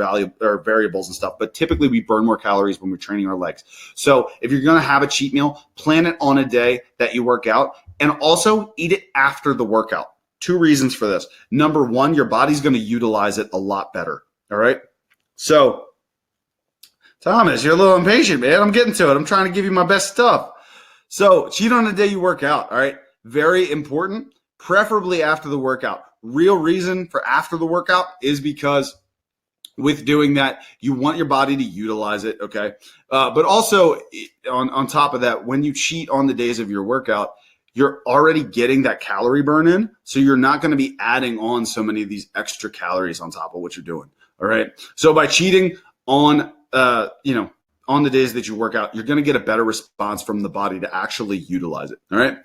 Speaker 1: variables and stuff, but typically we burn more calories when we're training our legs. So if you're going to have a cheat meal, plan it on a day that you work out, and also eat it after the workout. 2 reasons for this. Number 1, your body's going to utilize it a lot better. All right. So Thomas, you're a little impatient, man. I'm getting to it. I'm trying to give you my best stuff. So cheat on the day you work out. All right. Very important. Preferably after the workout. Real reason for after the workout is because with doing that, you want your body to utilize it. Okay. But also on top of that, when you cheat on the days of your workout, you're already getting that calorie burn in. So you're not going to be adding on so many of these extra calories on top of what you're doing. All right. So by cheating on, on the days that you work out, you're going to get a better response from the body to actually utilize it. All right.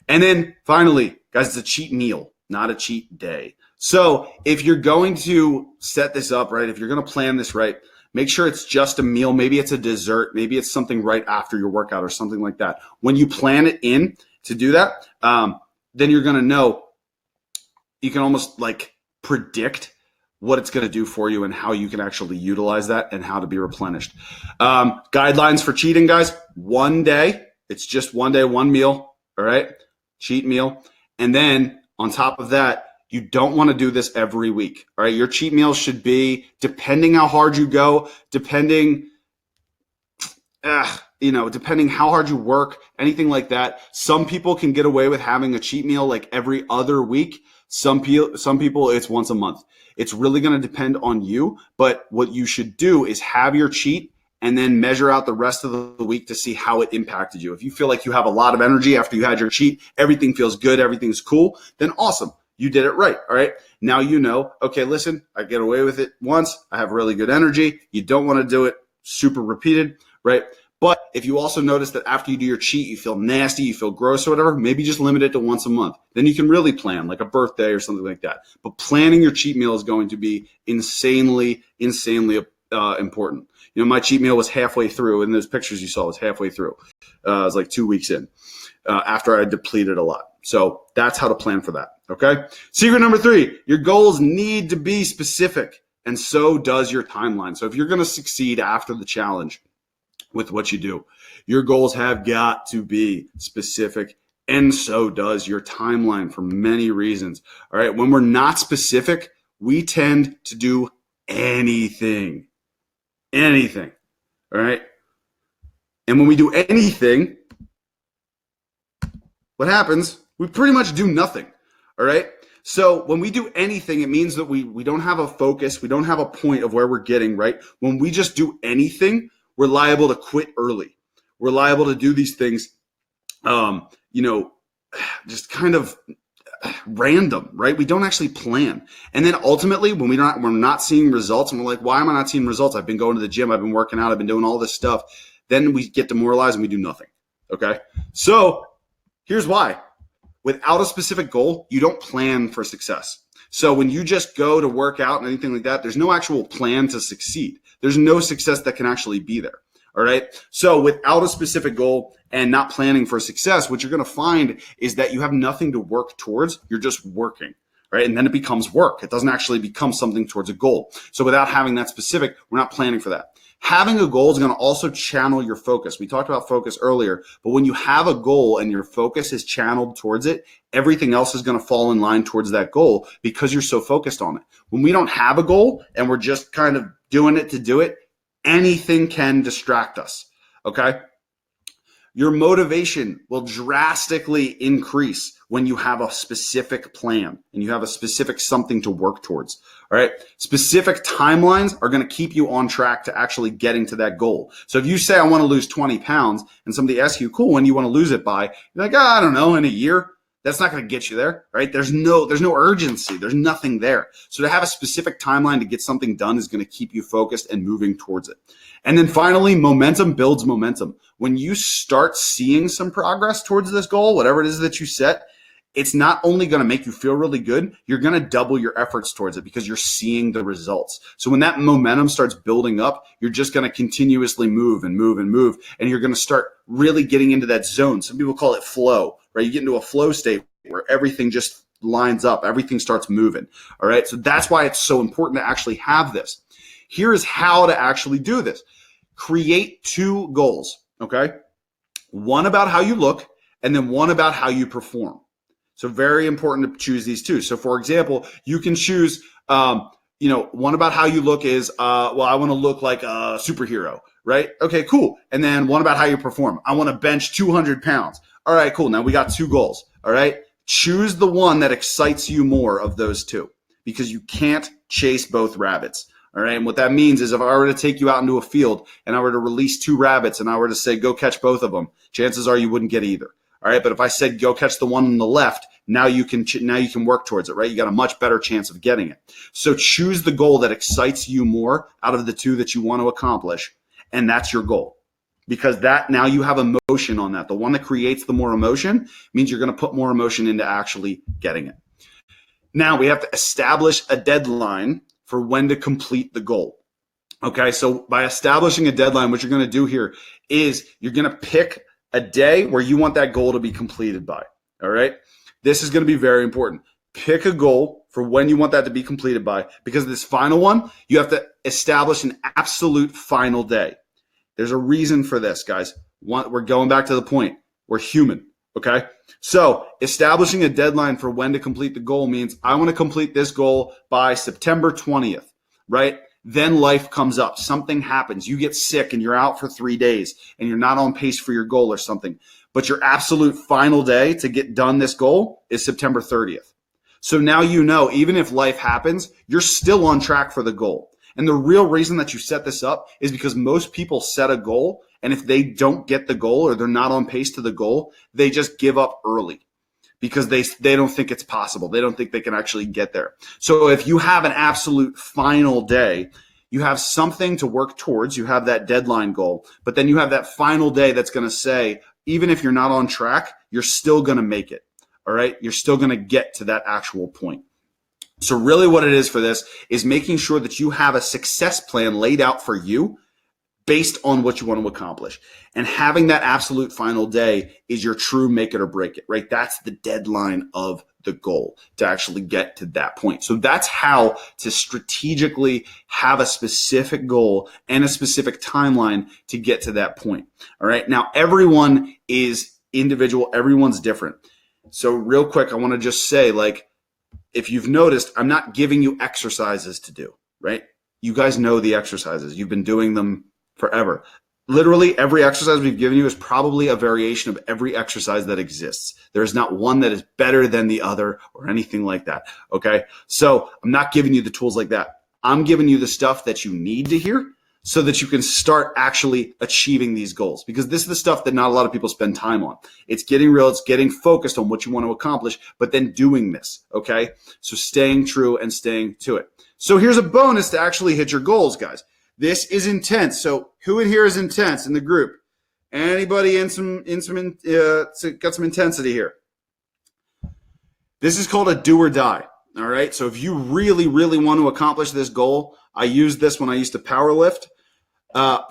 Speaker 1: And then finally, guys, it's a cheat meal, not a cheat day. So if you're going to set this up right, if you're going to plan this right, make sure it's just a meal. Maybe it's a dessert. Maybe it's something right after your workout or something like that. When you plan it in to do that, then you're going to know, you can almost like predict what it's going to do for you and how you can actually utilize that and how to be replenished. Guidelines for cheating, guys. 1 day. It's just 1 day, 1 meal. All right. Cheat meal. And then on top of that, you don't want to do this every week. All right. Your cheat meal should be, depending how hard you go, depending how hard you work, anything like that. Some people can get away with having a cheat meal like every other week. Some people, it's once a month. It's really going to depend on you. But what you should do is have your cheat and then measure out the rest of the week to see how it impacted you. If you feel like you have a lot of energy after you had your cheat, everything feels good, everything's cool, then awesome. You did it right. All right. Now you know, okay, listen, I get away with it once. I have really good energy. You don't want to do it super repeated, right? But if you also notice that after you do your cheat, you feel nasty, you feel gross or whatever, maybe just limit it to once a month. Then you can really plan like a birthday or something like that. But planning your cheat meal is going to be insanely important. You know, my cheat meal was halfway through, and those pictures you saw was halfway through. It was like 2 weeks in after I depleted a lot. So that's how to plan for that. Okay. Secret number 3, your goals need to be specific, and so does your timeline. So if you're going to succeed after the challenge with what you do, your goals have got to be specific, and so does your timeline for many reasons. All right. When we're not specific, we tend to do anything. All right. And when we do anything, what happens? We pretty much do nothing. All right. So when we do anything, it means that we don't have a focus. We don't have a point of where we're getting, right? When we just do anything, we're liable to quit early. We're liable to do these things, just kind of random, right? We don't actually plan. And then ultimately, when we're not seeing results, and we're like, why am I not seeing results? I've been going to the gym. I've been working out. I've been doing all this stuff. Then we get demoralized and we do nothing. Okay. So here's why. Without a specific goal, you don't plan for success. So when you just go to work out and anything like that, there's no actual plan to succeed. There's no success that can actually be there. All right. So without a specific goal and not planning for success, what you're going to find is that you have nothing to work towards. You're just working. Right. And then it becomes work. It doesn't actually become something towards a goal. So without having that specific, we're not planning for that. Having a goal is going to also channel your focus. We talked about focus earlier, but when you have a goal and your focus is channeled towards it, everything else is going to fall in line towards that goal because you're so focused on it. When we don't have a goal and we're just kind of doing it to do it, anything can distract us. Okay. Your motivation will drastically increase when you have a specific plan and you have a specific something to work towards. All right. Specific timelines are going to keep you on track to actually getting to that goal. So if you say, I want to lose 20 pounds and somebody asks you, cool, when do you want to lose it by? You're like, I don't know, in a year. That's not going to get you there, right? There's no urgency. There's nothing there. So to have a specific timeline to get something done is going to keep you focused and moving towards it. And then finally, momentum builds momentum. When you start seeing some progress towards this goal, whatever it is that you set, it's not only going to make you feel really good, you're going to double your efforts towards it because you're seeing the results. So when that momentum starts building up, you're just going to continuously move and move and move, and you're going to start really getting into that zone. Some people call it flow, right? You get into a flow state where everything just lines up, everything starts moving. All right. So that's why it's so important to actually have this. Here is how to actually do this. Create 2 goals. Okay. One about how you look, and then one about how you perform. So very important to choose these 2. So for example, you can choose, one about how you look is, I want to look like a superhero, right? Okay, cool. And then one about how you perform. I want to bench 200 pounds. All right, cool. Now we got 2 goals. All right. Choose the one that excites you more of those 2, because you can't chase both rabbits. All right. And what that means is if I were to take you out into a field and I were to release 2 rabbits and I were to say, go catch both of them, chances are you wouldn't get either. All right. But if I said, go catch the one on the left, now you can work towards it, right? You got a much better chance of getting it. So choose the goal that excites you more out of the 2 that you want to accomplish. And that's your goal, because that now you have emotion on that. The one that creates the more emotion means you're going to put more emotion into actually getting it. Now we have to establish a deadline for when to complete the goal. Okay. So by establishing a deadline, what you're going to do here is you're going to pick a day where you want that goal to be completed by. All right. This is going to be very important. Pick a goal for when you want that to be completed by, because this final one, you have to establish an absolute final day. There's a reason for this, guys. We're going back to the point. We're human. Okay. So establishing a deadline for when to complete the goal means I want to complete this goal by September 20th, right? Then life comes up. Something happens. You get sick and you're out for 3 days and you're not on pace for your goal or something. But your absolute final day to get done this goal is September 30th. So now you know, even if life happens, you're still on track for the goal. And the real reason that you set this up is because most people set a goal, and if they don't get the goal or they're not on pace to the goal, they just give up early because they don't think it's possible. They don't think they can actually get there. So if you have an absolute final day, you have something to work towards. You have that deadline goal, but then you have that final day that's going to say, even if you're not on track, you're still going to make it. All right. You're still going to get to that actual point. So really what it is for this is making sure that you have a success plan laid out for you based on what you want to accomplish. And having that absolute final day is your true make it or break it, right? That's the deadline of the goal to actually get to that point. So that's how to strategically have a specific goal and a specific timeline to get to that point. All right. Now, everyone is individual. Everyone's different. So real quick, I want to just say, like, if you've noticed, I'm not giving you exercises to do, right? You guys know the exercises. You've been doing them forever. Literally every exercise we've given you is probably a variation of every exercise that exists. There is not one that is better than the other or anything like that. Okay. So I'm not giving you the tools like that. I'm giving you the stuff that you need to hear so that you can start actually achieving these goals, because this is the stuff that not a lot of people spend time on. It's getting real. It's getting focused on what you want to accomplish, but then doing this. Okay. So staying true and staying to it. So here's a bonus to actually hit your goals, guys. This is intense. So who in here is intense in the group? Anybody got some intensity here? This is called a do or die. All right. So if you really, really want to accomplish this goal, I used this when I used to power lift.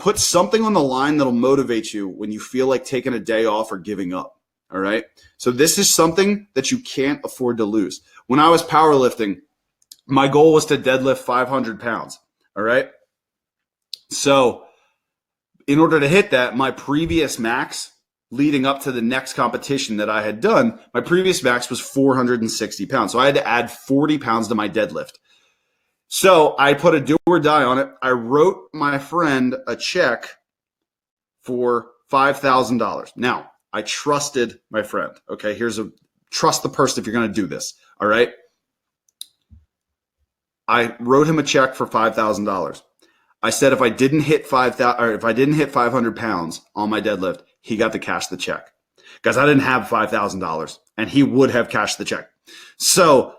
Speaker 1: Put something on the line that'll motivate you when you feel like taking a day off or giving up. All right. So this is something that you can't afford to lose. When I was powerlifting, my goal was to deadlift 500 pounds. All right. So in order to hit that, my previous max leading up to the next competition that I had done, my previous max was 460 pounds. So I had to add 40 pounds to my deadlift. So I put a do or die on it. I wrote my friend a check for $5,000. Now, I trusted my friend. Okay, trust the person if you're going to do this. All right. I wrote him a check for $5,000. I said if I didn't hit 500 pounds on my deadlift, he got to cash the check. Guys, I didn't have $5,000. and he would have cashed the check. So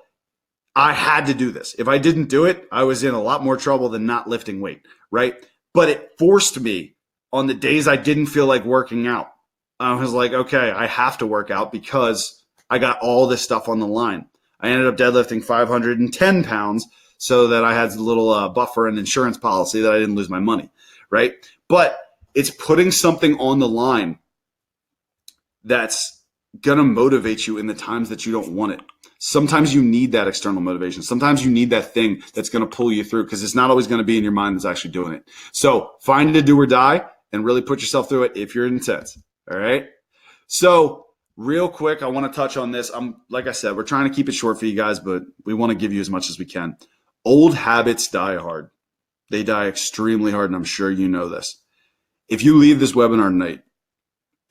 Speaker 1: I had to do this. If I didn't do it, I was in a lot more trouble than not lifting weight, right? But it forced me on the days I didn't feel like working out. I was like, okay, I have to work out because I got all this stuff on the line. I ended up deadlifting 510 pounds so that I had a little buffer and insurance policy that I didn't lose my money, right? But it's putting something on the line that's going to motivate you in the times that you don't want it. Sometimes you need that external motivation. Sometimes you need that thing that's going to pull you through because it's not always going to be in your mind that's actually doing it. So find a do or die and really put yourself through it if you're intense. All right. So real quick, I want to touch on this. Like I said, we're trying to keep it short for you guys, but we want to give you as much as we can. Old habits die hard. They die extremely hard, and I'm sure you know this. If you leave this webinar tonight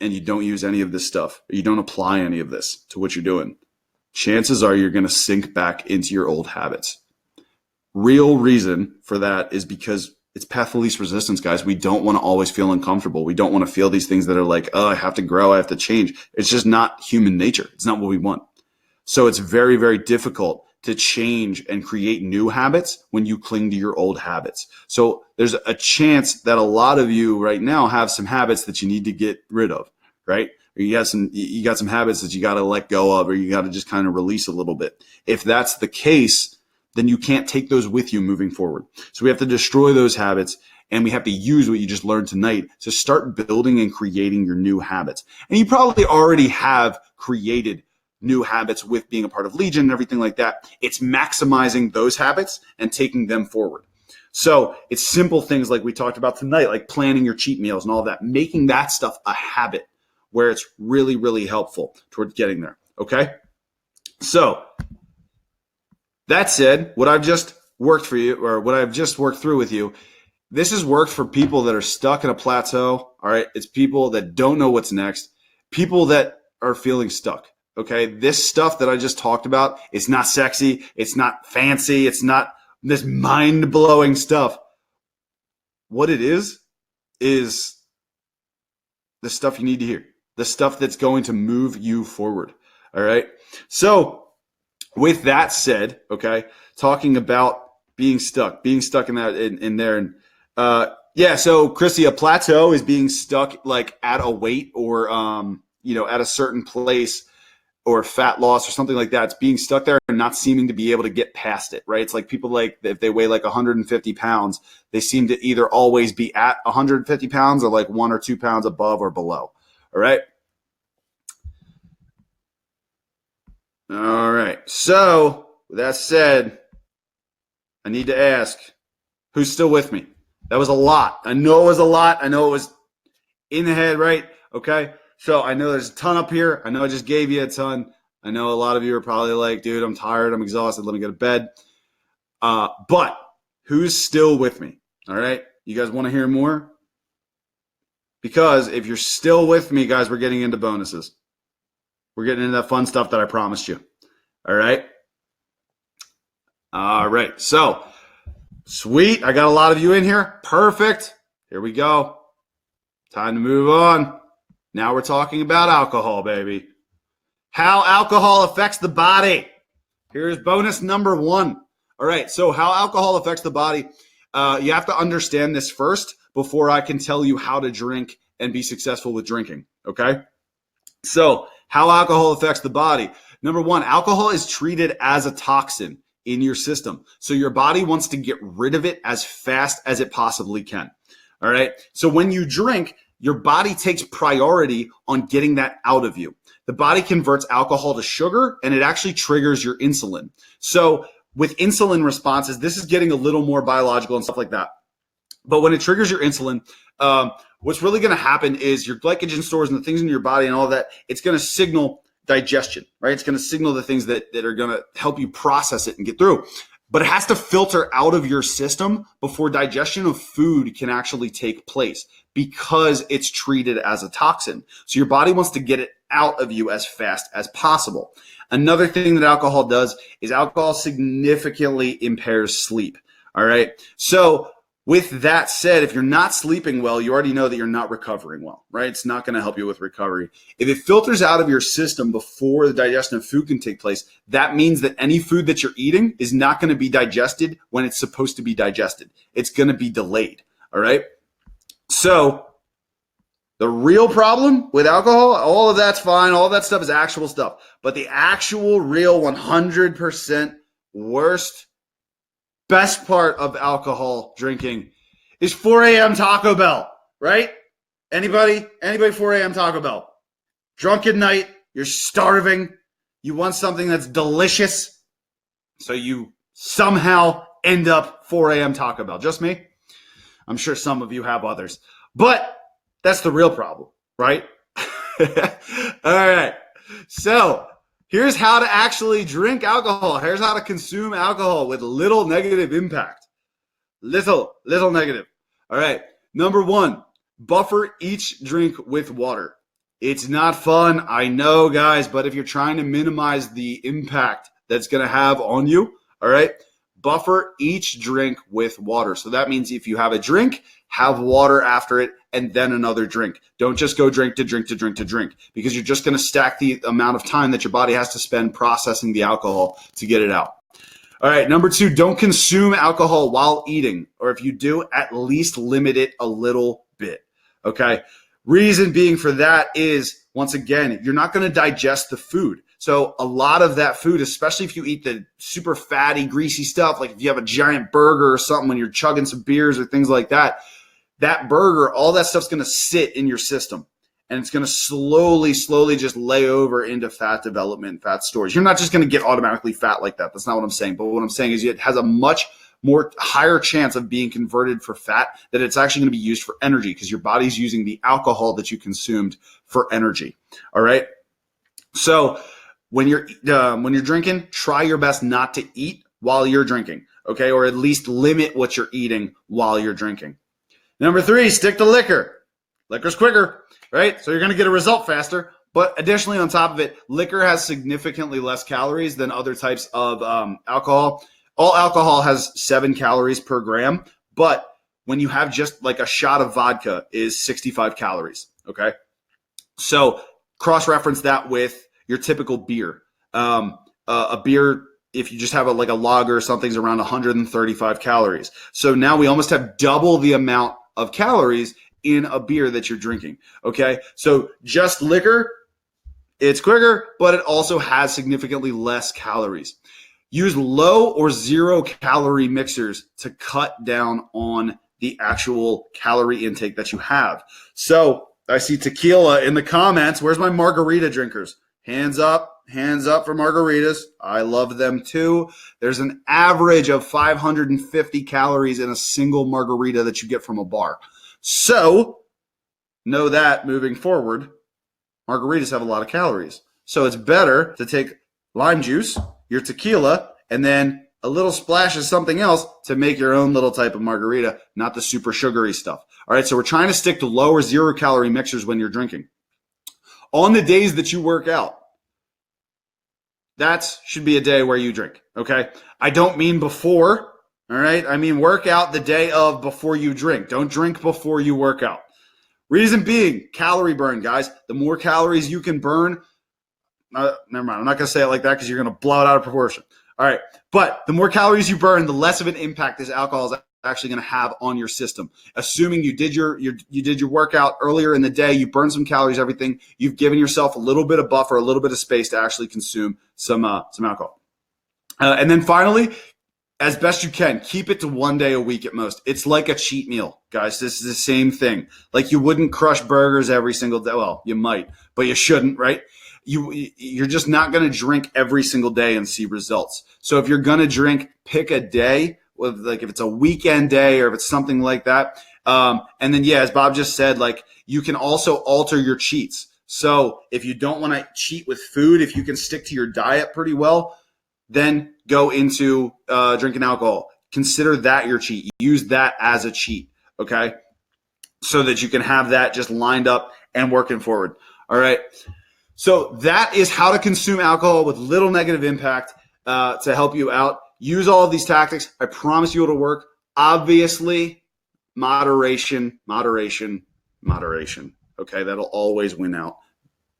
Speaker 1: and you don't use any of this stuff, or you don't apply any of this to what you're doing, chances are you're going to sink back into your old habits. Real reason for that is because it's path of least resistance, guys. We don't want to always feel uncomfortable. We don't want to feel these things that are like, oh, I have to grow, I have to change. It's just not human nature. It's not what we want. So it's very, very difficult to change and create new habits when you cling to your old habits. So there's a chance that a lot of you right now have some habits that you need to get rid of, right? Or you got some habits that you got to let go of, or you got to just kind of release a little bit. If that's the case, then you can't take those with you moving forward. So we have to destroy those habits, and we have to use what you just learned tonight to start building and creating your new habits. And you probably already have created new habits with being a part of Legion and everything like that. It's maximizing those habits and taking them forward. So it's simple things like we talked about tonight, like planning your cheat meals and all that, making that stuff a habit where it's really, really helpful towards getting there. Okay. So that said, what I've just worked for you, or what I've just worked through with you, this has worked for people that are stuck in a plateau. All right. It's people that don't know what's next, people that are feeling stuck. Okay. This stuff that I just talked about, it's not sexy. It's not fancy. It's not this mind blowing stuff. What it is the stuff you need to hear, the stuff that's going to move you forward. All right. So with that said, okay, talking about being stuck in that in there. And yeah, so Chrissy, a plateau is being stuck like at a weight or at a certain place, or fat loss or something like that. It's being stuck there and not seeming to be able to get past it, right? It's like people, like if they weigh like 150 pounds, they seem to either always be at 150 pounds or like 1 or 2 pounds above or below. All right. All right. So with that said, I need to ask, who's still with me? That was a lot. I know it was a lot. I know it was in the head, right? Okay. So I know there's a ton up here. I know I just gave you a ton. I know a lot of you are probably like, dude, I'm tired. I'm exhausted. Let me go to bed. But who's still with me? All right. You guys want to hear more? Because if you're still with me, guys, we're getting into bonuses. We're getting into that fun stuff that I promised you. All right. All right. So sweet. I got a lot of you in here. Perfect. Here we go. Time to move on. Now we're talking about alcohol, baby. How alcohol affects the body. Here's bonus number 1. All right, so how alcohol affects the body. You have to understand this first before I can tell you how to drink and be successful with drinking, okay? So how alcohol affects the body. Number 1, alcohol is treated as a toxin in your system. So your body wants to get rid of it as fast as it possibly can, all right? So when you drink, your body takes priority on getting that out of you. The body converts alcohol to sugar, and it actually triggers your insulin. So with insulin responses, this is getting a little more biological and stuff like that. But when it triggers your insulin, what's really going to happen is your glycogen stores and the things in your body and all that, it's going to signal digestion, right? It's going to signal the things that are going to help you process it and get through. But it has to filter out of your system before digestion of food can actually take place because it's treated as a toxin. So your body wants to get it out of you as fast as possible. Another thing that alcohol does is alcohol significantly impairs sleep. All right. So With that said, if you're not sleeping well, you already know that you're not recovering well, right? It's not going to help you with recovery. If it filters out of your system before the digestion of food can take place, that means that any food that you're eating is not going to be digested when it's supposed to be digested. It's going to be delayed, all right? So the real problem with alcohol, all of that's fine. All of that stuff is actual stuff. But the actual real 100% worst, best part of alcohol drinking is 4 a.m. Taco Bell, right? Anybody 4 a.m. Taco Bell? Drunken night, you're starving, you want something that's delicious, so you somehow end up 4 a.m. Taco Bell. Just me? I'm sure some of you have others. But that's the real problem, right? All right. So here's how to actually drink alcohol. Here's how to consume alcohol with little negative impact. Little negative. All right. Number one, buffer each drink with water. It's not fun, I know, guys, but if you're trying to minimize the impact that's going to have on you, all right, buffer each drink with water. So that means if you have a drink, have water after it, and then another drink. Don't just go drink to drink to drink to drink, because you're just going to stack the amount of time that your body has to spend processing the alcohol to get it out. All right, number two, don't consume alcohol while eating, or if you do, at least limit it a little bit, okay? Reason being for that is, once again, you're not going to digest the food. So a lot of that food, especially if you eat the super fatty, greasy stuff, like if you have a giant burger or something when you're chugging some beers or things like that, that burger, all that stuff's going to sit in your system, and it's going to slowly just lay over into fat development, fat storage. You're not just going to get automatically fat like that. That's not what I'm saying. But what I'm saying is it has a much more higher chance of being converted for fat, that it's actually going to be used for energy, because your body's using the alcohol that you consumed for energy. All right. So when you're drinking, try your best not to eat while you're drinking. Okay. Or at least limit what you're eating while you're drinking. Number three, stick to liquor. Liquor's quicker, right? So you're going to get a result faster. But additionally, on top of it, liquor has significantly less calories than other types of alcohol. All alcohol has 7 calories per gram, but when you have just like a shot of vodka is 65 calories, okay? So cross-reference that with your typical beer. A beer, if you just have a lager or something, is around 135 calories. So now we almost have double the amount of calories in a beer that you're drinking, okay? So just liquor, it's quicker, but it also has significantly less calories. Use low or 0 calorie mixers to cut down on the actual calorie intake that you have. So I see tequila in the comments. Where's my margarita drinkers? Hands up for margaritas. I love them too. There's an average of 550 calories in a single margarita that you get from a bar. So know that moving forward, margaritas have a lot of calories. So it's better to take lime juice, your tequila, and then a little splash of something else to make your own little type of margarita, not the super sugary stuff. All right, so we're trying to stick to low or 0 calorie mixers when you're drinking. On the days that you work out, that should be a day where you drink, okay? I don't mean before, all right? I mean work out the day of before you drink. Don't drink before you work out. Reason being, calorie burn, guys. The more calories you can burn, never mind, I'm not going to say it like that because you're going to blow it out of proportion. All right, but the more calories you burn, the less of an impact this alcohol is actually going to have on your system. Assuming you did your workout earlier in the day, you burned some calories, everything, you've given yourself a little bit of buffer, a little bit of space to actually consume some alcohol. And then finally, as best you can, keep it to 1 day a week at most. It's like a cheat meal, guys. This is the same thing. Like you wouldn't crush burgers every single day. Well, you might, but you shouldn't, right? You're just not going to drink every single day and see results. So if you're going to drink, pick a day, like if it's a weekend day or if it's something like that. And then, yeah, as Bob just said, like you can also alter your cheats. So if you don't want to cheat with food, if you can stick to your diet pretty well, then go into drinking alcohol. Consider that your cheat. Use that as a cheat, okay? So that you can have that just lined up and working forward. All right. So that is how to consume alcohol with little negative impact to help you out. Use all of these tactics. I promise you it'll work. Obviously, moderation, moderation, moderation. Okay, that'll always win out.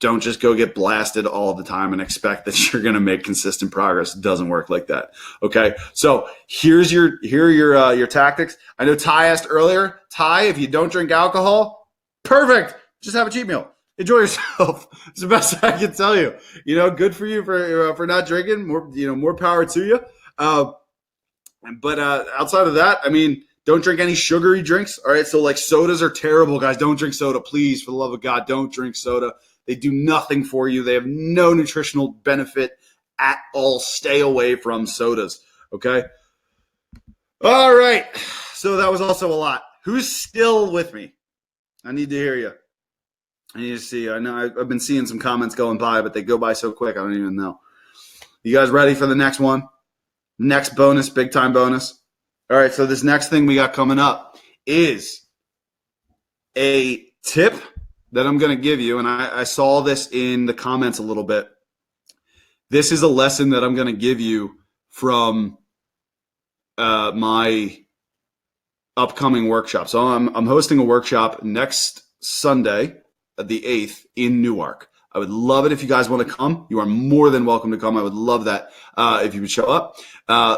Speaker 1: Don't just go get blasted all the time and expect that you're going to make consistent progress. It doesn't work like that. Okay, so here are your tactics. I know Ty asked earlier. Ty, if you don't drink alcohol, perfect. Just have a cheat meal. Enjoy yourself. It's the best I can tell you. Good for you for not drinking. More power to you. But outside of that, I mean, don't drink any sugary drinks. All right, so like sodas are terrible, guys. Don't drink soda, please. For the love of God, don't drink soda. They do nothing for you. They have no nutritional benefit at all. Stay away from sodas, okay? All right. So that was also a lot. Who's still with me? I need to hear you. I need to see. I know I've been seeing some comments going by, but they go by so quick, I don't even know. You guys ready for the next one? Next bonus, big time bonus. All right, so this next thing we got coming up is a tip that I'm going to give you, and I saw this in the comments a little bit. This is a lesson that I'm going to give you from my upcoming workshop. So I'm hosting a workshop next Sunday, the 8th, in Newark. I would love it if you guys want to come. You are more than welcome to come. I would love that if you would show up.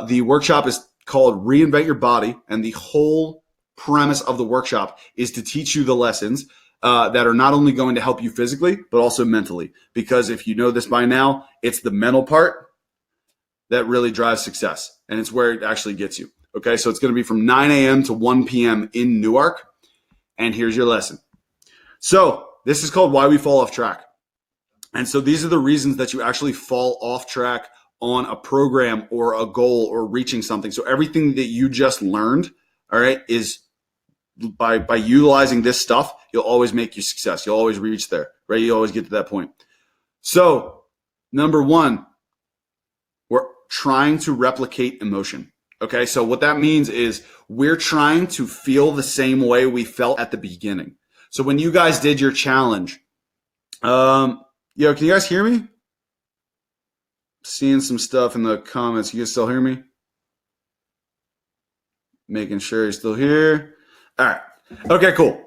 Speaker 1: The workshop is called Reinvent Your Body, and the whole premise of the workshop is to teach you the lessons that are not only going to help you physically, but also mentally. Because if you know this by now, it's the mental part that really drives success, and it's where it actually gets you. Okay, so it's going to be from 9 a.m. to 1 p.m. in Newark, and here's your lesson. So this is called Why We Fall Off Track. And so these are the reasons that you actually fall off track on a program or a goal or reaching something. So everything that you just learned, all right, is by utilizing this stuff, you'll always make you success. You'll always reach there, right? You always get to that point. So number one, we're trying to replicate emotion. Okay, so what that means is we're trying to feel the same way we felt at the beginning. So when you guys did your challenge, can you guys hear me? Seeing some stuff in the comments. You guys still hear me? Making sure you're still here. All right. Okay, cool.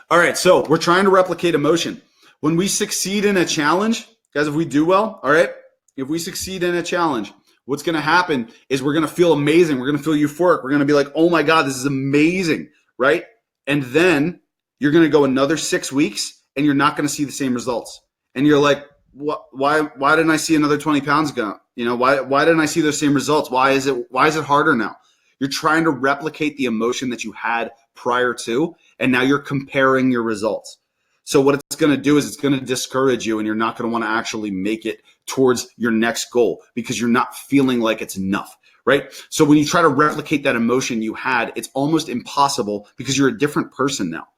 Speaker 1: All right, so we're trying to replicate emotion. When we succeed in a challenge, guys, if we do well, all right, if we succeed in a challenge, what's going to happen is we're going to feel amazing. We're going to feel euphoric. We're going to be like, oh my God, this is amazing, right? And then you're going to go another 6 weeks and you're not going to see the same results. And you're like, why didn't I see another 20 pounds go? Why didn't I see those same results? Why is it harder now? You're trying to replicate the emotion that you had prior to, and now you're comparing your results. So what it's going to do is it's going to discourage you, and you're not going to want to actually make it towards your next goal because you're not feeling like it's enough, right? So when you try to replicate that emotion you had, it's almost impossible because you're a different person now.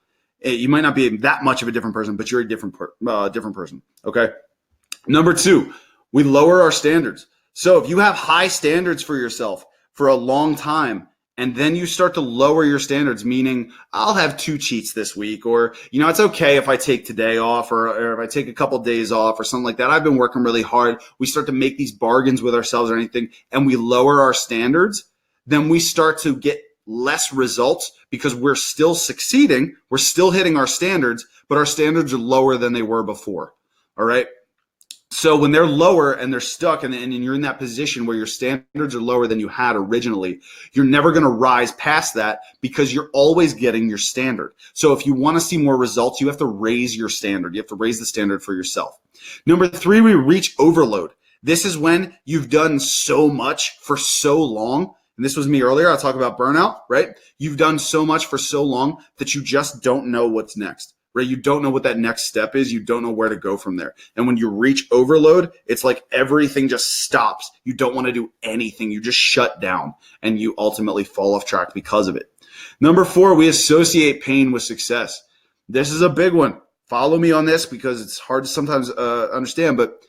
Speaker 1: You might not be that much of a different person, but you're a different person, okay? Number two, we lower our standards. So if you have high standards for yourself for a long time, and then you start to lower your standards, meaning I'll have 2 cheats this week, or, it's okay if I take today off or if I take a couple of days off or something like that. I've been working really hard. We start to make these bargains with ourselves or anything, and we lower our standards, then we start to get less results because we're still succeeding. We're still hitting our standards, but our standards are lower than they were before. All right. So when they're lower and they're stuck and you're in that position where your standards are lower than you had originally, you're never going to rise past that because you're always getting your standard. So if you want to see more results, you have to raise your standard. You have to raise the standard for yourself. Number 3, we reach overload. This is when you've done so much for so long. And this was me earlier. I'll talk about burnout, right? You've done so much for so long that you just don't know what's next. Right? You don't know what that next step is. You don't know where to go from there. And when you reach overload, it's like everything just stops. You don't want to do anything. You just shut down and you ultimately fall off track because of it. Number 4, we associate pain with success. This is a big one. Follow me on this because it's hard to sometimes understand. But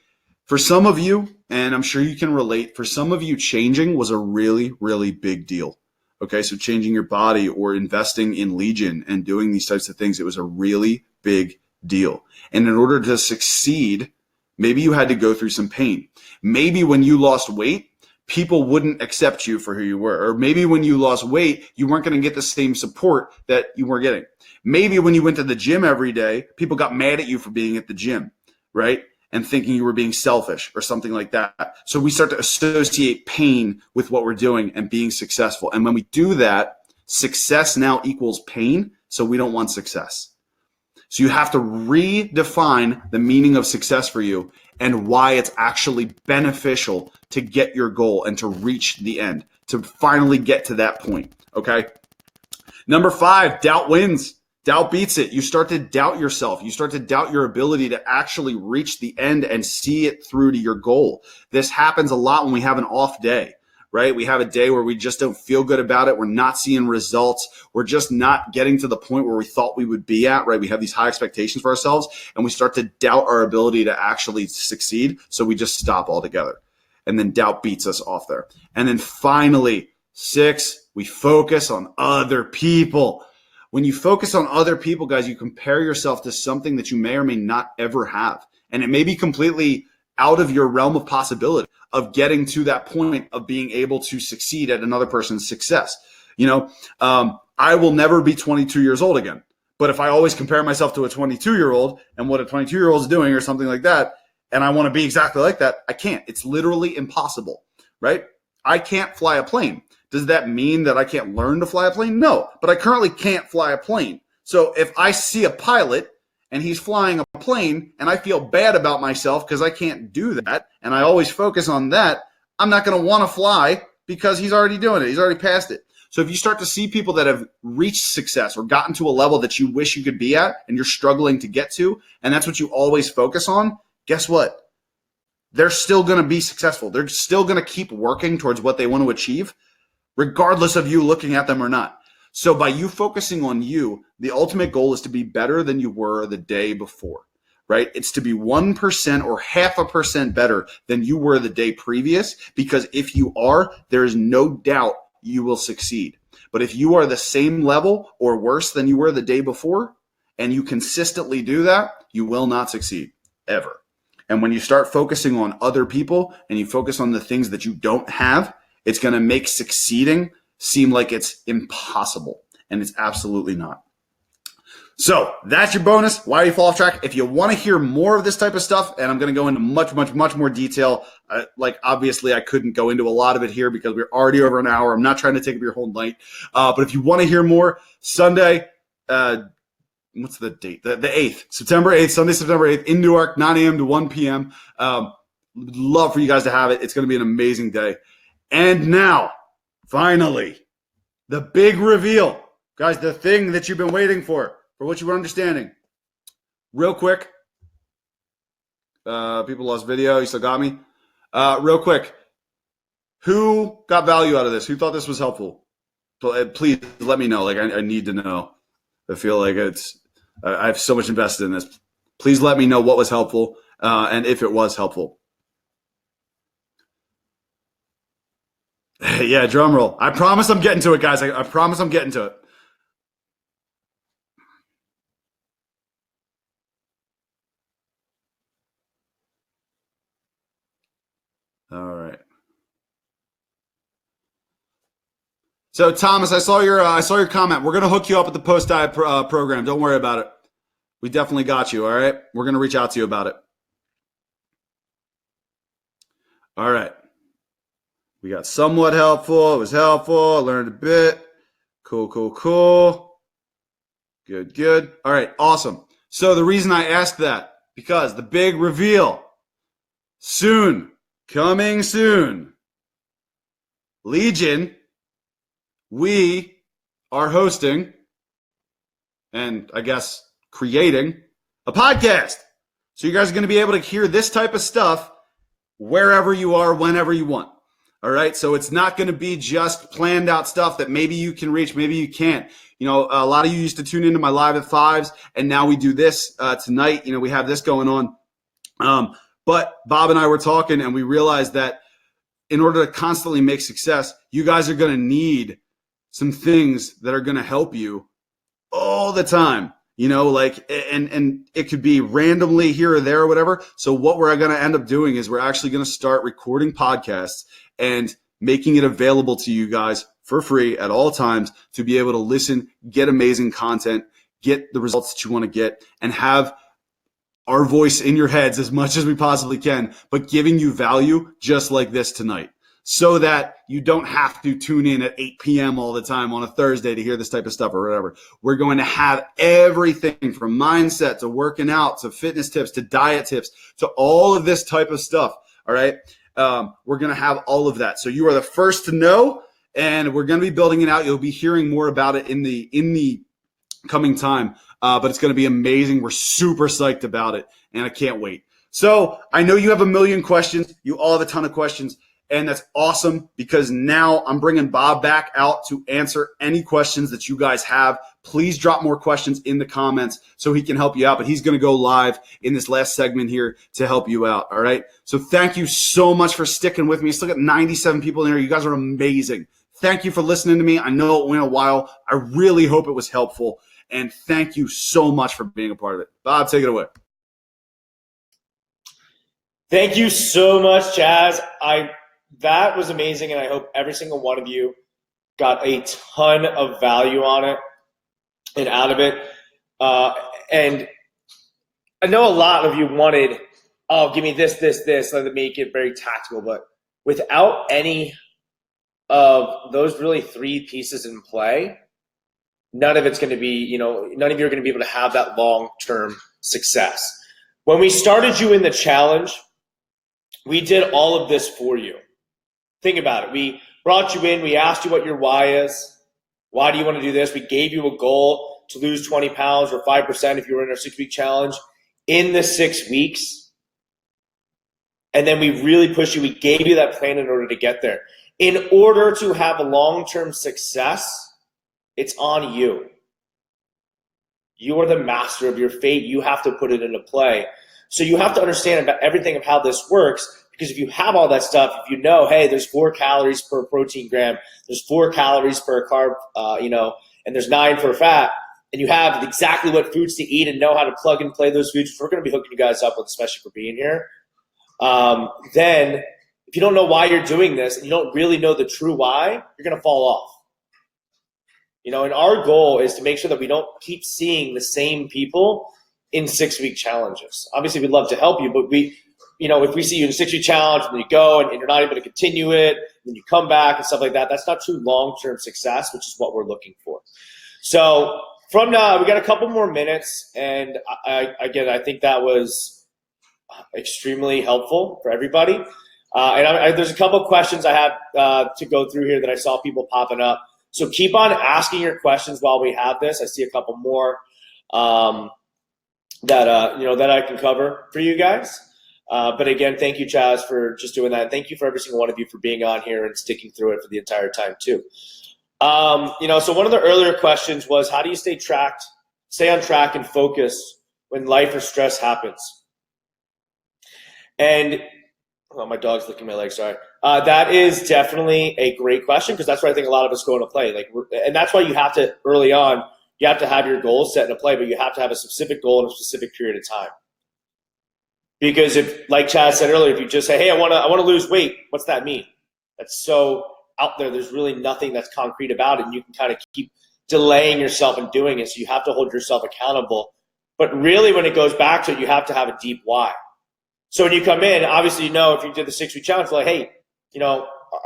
Speaker 1: for some of you, and I'm sure you can relate, for some of you, changing was a really, really big deal. Okay, so changing your body or investing in Legion and doing these types of things, it was a really big deal. And in order to succeed, maybe you had to go through some pain. Maybe when you lost weight, people wouldn't accept you for who you were. Or maybe when you lost weight, you weren't going to get the same support that you were getting. Maybe when you went to the gym every day, people got mad at you for being at the gym, right? And thinking you were being selfish or something like that. So we start to associate pain with what we're doing and being successful. And when we do that, success now equals pain. So we don't want success. So you have to redefine the meaning of success for you and why it's actually beneficial to get your goal and to reach the end, to finally get to that point, okay? Number 5, doubt wins. Doubt beats it. You start to doubt yourself. You start to doubt your ability to actually reach the end and see it through to your goal. This happens a lot when we have an off day, right? We have a day where we just don't feel good about it. We're not seeing results. We're just not getting to the point where we thought we would be at, right? We have these high expectations for ourselves and we start to doubt our ability to actually succeed. So we just stop altogether. And then doubt beats us off there. And then finally, 6, we focus on other people. When you focus on other people, guys, you compare yourself to something that you may or may not ever have. And it may be completely out of your realm of possibility of getting to that point of being able to succeed at another person's success. You know, I will never be 22 years old again. But if I always compare myself to a 22-year-old and what a 22-year-old is doing or something like that, and I want to be exactly like that, I can't. It's literally impossible, right? I can't fly a plane. Does that mean that I can't learn to fly a plane? No, but I currently can't fly a plane. So if I see a pilot and he's flying a plane and I feel bad about myself because I can't do that and I always focus on that, I'm not going to want to fly because he's already doing it. He's already passed it. So if you start to see people that have reached success or gotten to a level that you wish you could be at and you're struggling to get to, and that's what you always focus on, guess what? They're still going to be successful. They're still going to keep working towards what they want to achieve, regardless of you looking at them or not. So by you focusing on you, the ultimate goal is to be better than you were the day before, right? It's to be 1% or 0.5% better than you were the day previous, because if you are, there is no doubt you will succeed. But if you are the same level or worse than you were the day before, and you consistently do that, you will not succeed ever. And when you start focusing on other people and you focus on the things that you don't have, it's going to make succeeding seem like it's impossible, and it's absolutely not. So that's your bonus. Why do you fall off track? If you want to hear more of this type of stuff, and I'm going to go into much more detail, like obviously I couldn't go into a lot of it here because we're already over an hour. I'm not trying to take up your whole night. But if you want to hear more, Sunday, what's the date? The 8th, September 8th, Sunday, September 8th in Newark, 9 a.m. to 1 p.m. Love for you guys to have it. It's going to be an amazing day. And now, finally, the big reveal. Guys, the thing that you've been waiting for what you were understanding. Real quick. People lost video. You still got me? Real quick. Who got value out of this? Who thought this was helpful? Please let me know. Like, I need to know. I feel like I have so much invested in this. Please let me know what was helpful and if it was helpful. Yeah, drum roll. I promise I'm getting to it, guys. I promise I'm getting to it. All right. So Thomas, I saw your comment. We're gonna hook you up with the post diet program. Don't worry about it. We definitely got you. All right. We're gonna reach out to you about it. All right. We got somewhat helpful. It was helpful. I learned a bit. Cool. Good. All right. Awesome. So the reason I asked that, because the big reveal soon, coming soon, Legion, we are hosting and I guess creating a podcast. So you guys are going to be able to hear this type of stuff wherever you are, whenever you want. All right. So it's not going to be just planned out stuff that maybe you can reach, maybe you can't. You know, a lot of you used to tune into my live at 5s, and now we do this tonight. You know, we have this going on. But Bob and I were talking, and we realized that in order to constantly make success, you guys are going to need some things that are going to help you all the time. You know, like, and it could be randomly here or there or whatever. So what we're going to end up doing is we're actually going to start recording podcasts and making it available to you guys for free at all times to be able to listen, get amazing content, get the results that you want to get, and have our voice in your heads as much as we possibly can, but giving you value just like this tonight, so that you don't have to tune in at 8 p.m. all the time on a Thursday to hear this type of stuff or whatever. We're going to have everything from mindset to working out to fitness tips to diet tips to all of this type of stuff. All right. We're going to have all of that. So you are the first to know, and we're going to be building it out. You'll be hearing more about it in the coming time. But it's going to be amazing. We're super psyched about it, and I can't wait. So I know you have a million questions. You all have a ton of questions, and that's awesome because now I'm bringing Bob back out to answer any questions that you guys have. Please drop more questions in the comments so he can help you out, but he's going to go live in this last segment here to help you out, all right? So thank you so much for sticking with me. Still got 97 people in here. You guys are amazing. Thank you for listening to me. I know it went a while. I really hope it was helpful. And thank you so much for being a part of it. Bob, take it away.
Speaker 2: Thank you so much, Chaz. That was amazing, and I hope every single one of you got a ton of value on it and out of it. And I know a lot of you wanted, oh, give me this, let me make it very tactical. But without any of those really three pieces in play, none of it's going to be, none of you are going to be able to have that long-term success. When we started you in the challenge, we did all of this for you. Think about it. We brought you in. We asked you what your why is. Why do you want to do this? We gave you a goal to lose 20 pounds or 5% if you were in our 6-week challenge in the 6 weeks. And then we really pushed you. We gave you that plan in order to get there. In order to have a long-term success, it's on you. You are the master of your fate. You have to put it into play. So you have to understand about everything of how this works, because if you have all that stuff, if you know, hey, there's 4 calories per protein gram, there's 4 calories per carb, and there's 9 for fat, and you have exactly what foods to eat and know how to plug and play those foods, which we're going to be hooking you guys up with, especially for being here, then if you don't know why you're doing this and you don't really know the true why, you're going to fall off. And our goal is to make sure that we don't keep seeing the same people in 6-week challenges. Obviously, we'd love to help you, but if we see you in a 6-week challenge and then you go and you're not able to continue it, and then you come back and stuff like that, that's not true long-term success, which is what we're looking for. So from now, we got a couple more minutes, and I think that was extremely helpful for everybody. There's a couple of questions I have to go through here that I saw people popping up. So keep on asking your questions while we have this. I see a couple more that I can cover for you guys. But again, thank you, Chaz, for just doing that. Thank you for every single one of you for being on here and sticking through it for the entire time too. So one of the earlier questions was, how do you stay on track and focus when life or stress happens? And my dog's licking my leg, sorry. That is definitely a great question, because that's where I think a lot of us go into play. And that's why you have to, early on, you have to have your goals set into play, but you have to have a specific goal in a specific period of time. Because if, like Chaz said earlier, if you just say, hey, I want to lose weight, what's that mean? That's so out there. There's really nothing that's concrete about it, and you can kind of keep delaying yourself and doing it. So you have to hold yourself accountable. But really, when it goes back to it, you have to have a deep why. So when you come in, obviously, if you did the 6-week challenge, you're like, hey,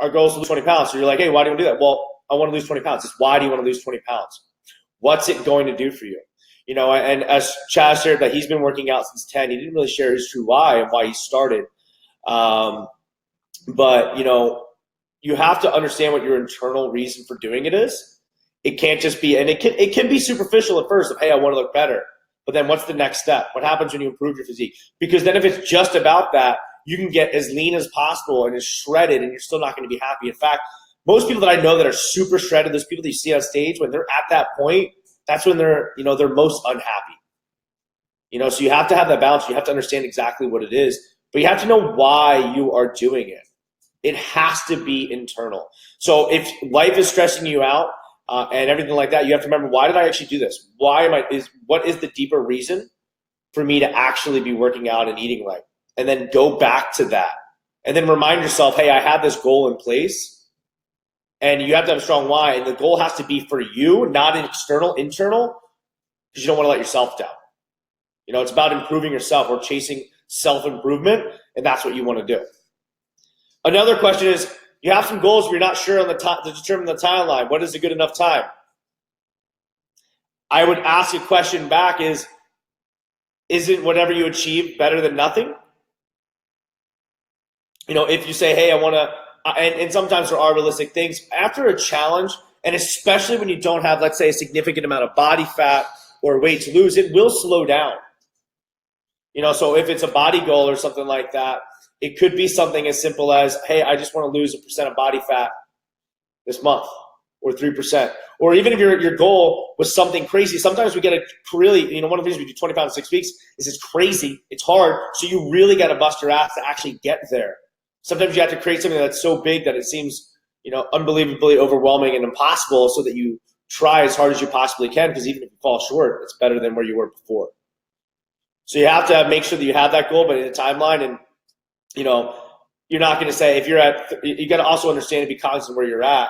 Speaker 2: our goal is to lose 20 pounds. So you're like, hey, why do you want to do that? Well, I want to lose 20 pounds. It's why do you want to lose 20 pounds? What's it going to do for you? And as Chaz shared that he's been working out since 10, he didn't really share his true why and why he started. But you have to understand what your internal reason for doing it is. It can't just be, and it can be superficial at first of, hey, I want to look better. But then what's the next step? What happens when you improve your physique? Because then if it's just about that, you can get as lean as possible and as shredded, and you're still not going to be happy. In fact, most people that I know that are super shredded, those people that you see on stage, when they're at that point, that's when they're most unhappy. So you have to have that balance. You have to understand exactly what it is, but you have to know why you are doing it. It has to be internal. So if life is stressing you out and everything like that, you have to remember, why did I actually do this? What is the deeper reason for me to actually be working out and eating right? And then go back to that. and then remind yourself, hey, I have this goal in place, and you have to have a strong why, and the goal has to be for you, not internal, because you don't want to let yourself down. It's about improving yourself or chasing self-improvement, and that's what you want to do. Another question is, you have some goals, but you're not sure on to determine the timeline. What is a good enough time? I would ask a question back isn't whatever you achieve better than nothing? If you say, hey, I want to, and sometimes there are realistic things, after a challenge, and especially when you don't have, let's say, a significant amount of body fat or weight to lose, it will slow down. So if it's a body goal or something like that, it could be something as simple as, hey, I just want to lose 1% of body fat this month, or 3%. Or even if your goal was something crazy, sometimes we get a really, one of the things we do 20 pounds in 6 weeks is it's crazy, it's hard, so you really got to bust your ass to actually get there. Sometimes you have to create something that's so big that it seems, unbelievably overwhelming and impossible, so that you try as hard as you possibly can, because even if you fall short, it's better than where you were before. So you have to make sure that you have that goal, but in a timeline, and you're not going to say, if you're you got to also understand and be cognizant where you're at.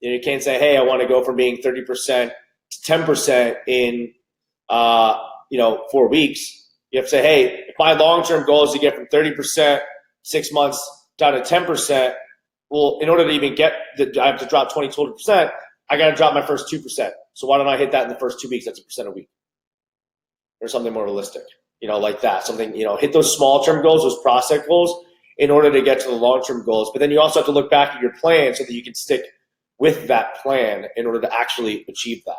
Speaker 2: You can't say, hey, I want to go from being 30% to 10% in 4 weeks. You have to say, hey, if my long-term goal is to get from 30% 6 months down to 10%, well, in order to even get I have to drop 20% I got to drop my first 2%. So why don't I hit that in the first 2 weeks? That's 1% a week, or something more realistic, like that. Something, hit those small-term goals, those process goals, in order to get to the long-term goals. But then you also have to look back at your plan so that you can stick with that plan in order to actually achieve that.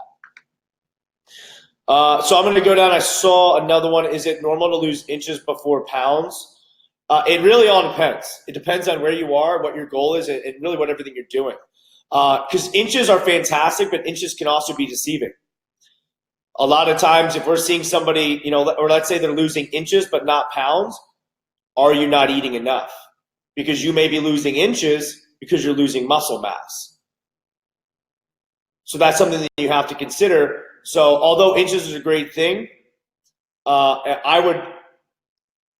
Speaker 2: So I'm going to go down. I saw another one. Is it normal to lose inches before pounds? It really all depends. It depends on where you are, what your goal is, and really what everything you're doing. Because inches are fantastic, but inches can also be deceiving. A lot of times, if we're seeing somebody, or let's say they're losing inches but not pounds, are you not eating enough? Because you may be losing inches because you're losing muscle mass. So that's something that you have to consider. So although inches is a great thing, I would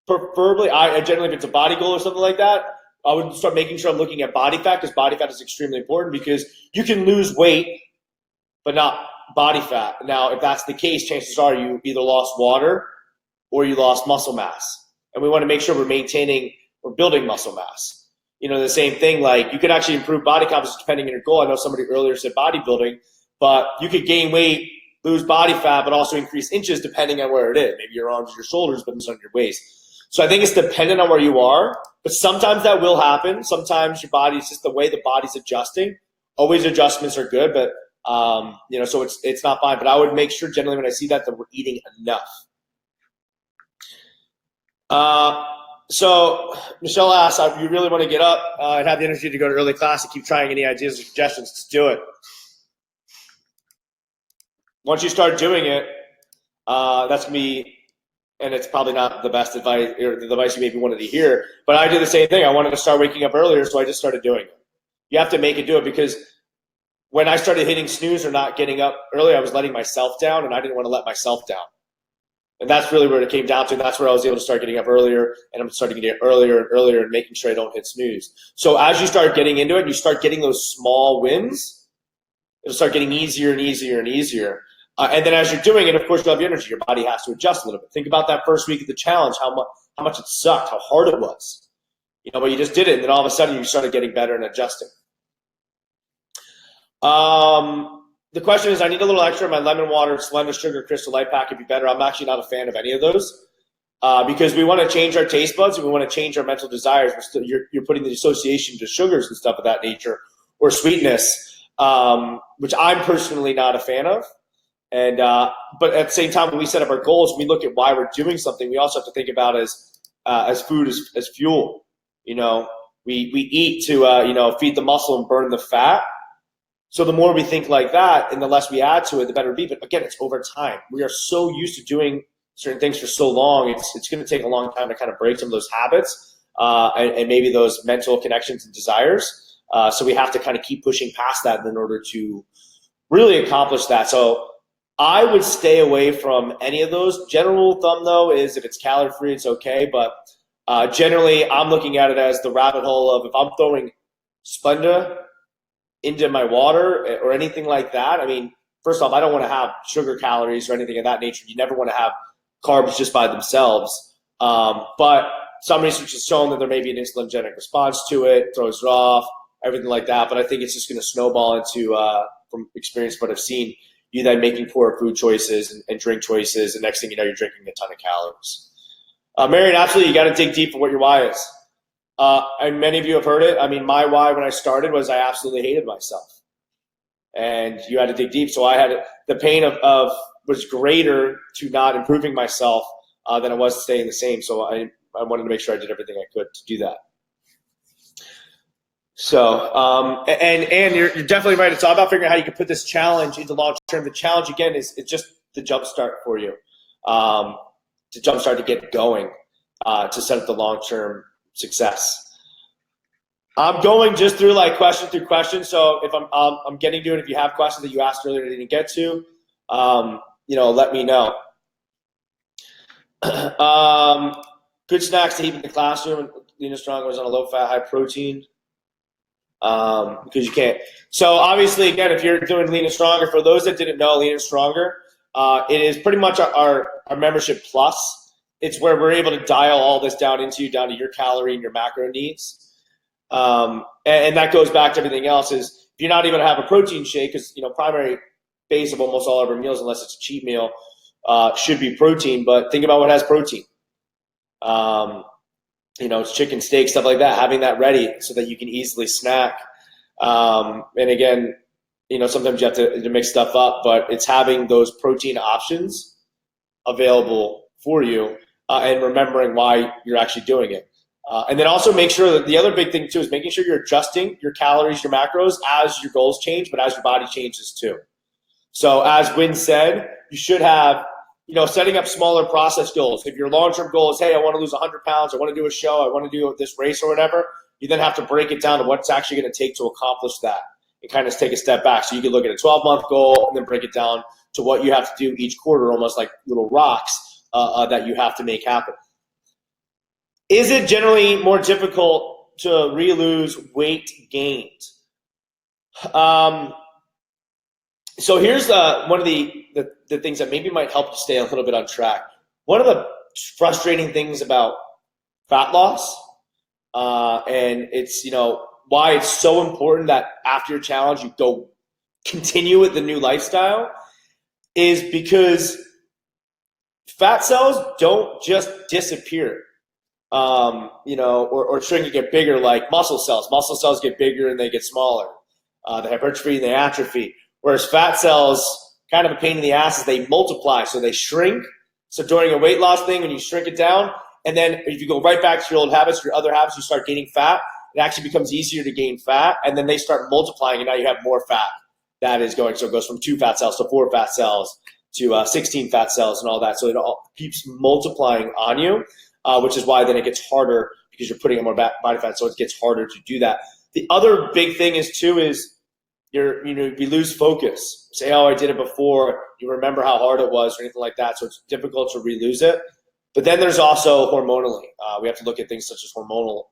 Speaker 2: preferably, generally if it's a body goal or something like that, I would start making sure I'm looking at body fat, because body fat is extremely important, because you can lose weight but not body fat. Now, if that's the case, chances are you either lost water or you lost muscle mass. And we want to make sure we're maintaining or building muscle mass. The same thing, like you could actually improve body composition depending on your goal. I know somebody earlier said bodybuilding, but you could gain weight, lose body fat, but also increase inches depending on where it is. Maybe your arms, your shoulders, but it's on your waist. So I think it's dependent on where you are, but sometimes that will happen. Sometimes your body, it's just the way the body's adjusting. Always adjustments are good, but so it's not fine. But I would make sure generally when I see that we're eating enough. So Michelle asks, if you really want to get up and have the energy to go to early class and keep trying any ideas or suggestions, just do it. Once you start doing it, that's going to be, and it's probably not the best advice or the advice you maybe wanted to hear, but I did the same thing. I wanted to start waking up earlier, so I just started doing it. You have to make it do it, because when I started hitting snooze or not getting up early, I was letting myself down, and I didn't want to let myself down. And that's really where it came down to. And that's where I was able to start getting up earlier, and I'm starting to get earlier and earlier and making sure I don't hit snooze. So as you start getting into it, you start getting those small wins, it'll start getting easier and easier and easier. And then as you're doing it, of course, you'll have your energy. Your body has to adjust a little bit. Think about that first week of the challenge, how much it sucked, how hard it was. But you just did it, and then all of a sudden you started getting better and adjusting. The question is, I need a little extra. My lemon water, Splenda Sugar Crystal Light Pack would be better. I'm actually not a fan of any of those because we want to change our taste buds and we want to change our mental desires. You're putting the association to sugars and stuff of that nature, or sweetness, which I'm personally not a fan of. And but at the same time, when we set up our goals, we look at why we're doing something. We also have to think about as food as fuel. We eat to feed the muscle and burn the fat. So the more we think like that and the less we add to it, the better it be. But again, it's over time. We are so used to doing certain things for so long. It's going to take a long time to kind of break some of those habits and maybe those mental connections and desires. So we have to kind of keep pushing past that in order to really accomplish that. So I would stay away from any of those. General rule of thumb, though, is if it's calorie free, it's okay. But Generally, I'm looking at it as the rabbit hole of if I'm throwing Splenda into my water or anything like that. I mean, first off, I don't want to have sugar calories or anything of that nature. You never want to have carbs just by themselves. But some research has shown that there may be an insulinogenic response to it, throws it off, everything like that. But I think it's just going to snowball into, from experience, what I've seen, you then making poor food choices and drink choices. And next thing you know, you're drinking a ton of calories. Marion, absolutely, you got to dig deep for what your why is. And many of you have heard it. I mean, my why when I started was I absolutely hated myself. And you had to dig deep. So I had the pain of was greater to not improving myself than it was staying the same. So I wanted to make sure I did everything I could to do that. So, and you're definitely right. It's all about figuring out how you can put this challenge into long term. The challenge, again, is it's just the jump start for you, to jump start to get going, to set up the long term success. I'm going just through like question through question. So if I'm getting to it, if you have questions that you asked earlier that I didn't get to, let me know. Good snacks to eat in the classroom. Lean and Strong was on a low fat, high protein. Because you can't. So obviously, again, if you're doing Lean and Stronger, for those that didn't know, Lean and Stronger, it is pretty much our membership plus. It's where we're able to dial all this down to your calorie and your macro needs. And that goes back to everything else is if you're not able to have a protein shake, because primary base of almost all of our meals, unless it's a cheat meal, should be protein. But think about what has protein. It's chicken, steak, stuff like that, having that ready so that you can easily snack. And again, sometimes you have to mix stuff up, but it's having those protein options available for you and remembering why you're actually doing it. And then also make sure that the other big thing too is making sure you're adjusting your calories, your macros as your goals change, but as your body changes too. So as Wynn said, you should have setting up smaller process goals. If your long-term goal is, hey, I want to lose 100 pounds, I want to do a show, I want to do this race or whatever, you then have to break it down to what's actually going to take to accomplish that and kind of take a step back. So you can look at a 12-month goal and then break it down to what you have to do each quarter, almost like little rocks that you have to make happen. Is it generally more difficult to re-lose weight gained? So here's one of the things that maybe might help you stay a little bit on track. One of the frustrating things about fat loss, and it's why it's so important that after your challenge you go continue with the new lifestyle, is because fat cells don't just disappear, or shrink and get bigger like muscle cells. Muscle cells get bigger and they get smaller. They hypertrophy and they atrophy. Whereas fat cells, kind of a pain in the ass, is they multiply, so they shrink. So during a weight loss thing, when you shrink it down, and then if you go right back to your old habits, your other habits, you start gaining fat, it actually becomes easier to gain fat, and then they start multiplying, and now you have more fat that is going. So it goes from 2 fat cells to 4 fat cells to 16 fat cells and all that. So it all keeps multiplying on you, which is why then it gets harder because you're putting in more body fat, so it gets harder to do that. The other big thing is we lose focus. Say, oh, I did it before. You remember how hard it was or anything like that. So it's difficult to re-lose it. But then there's also hormonally. We have to look at things such as hormonal,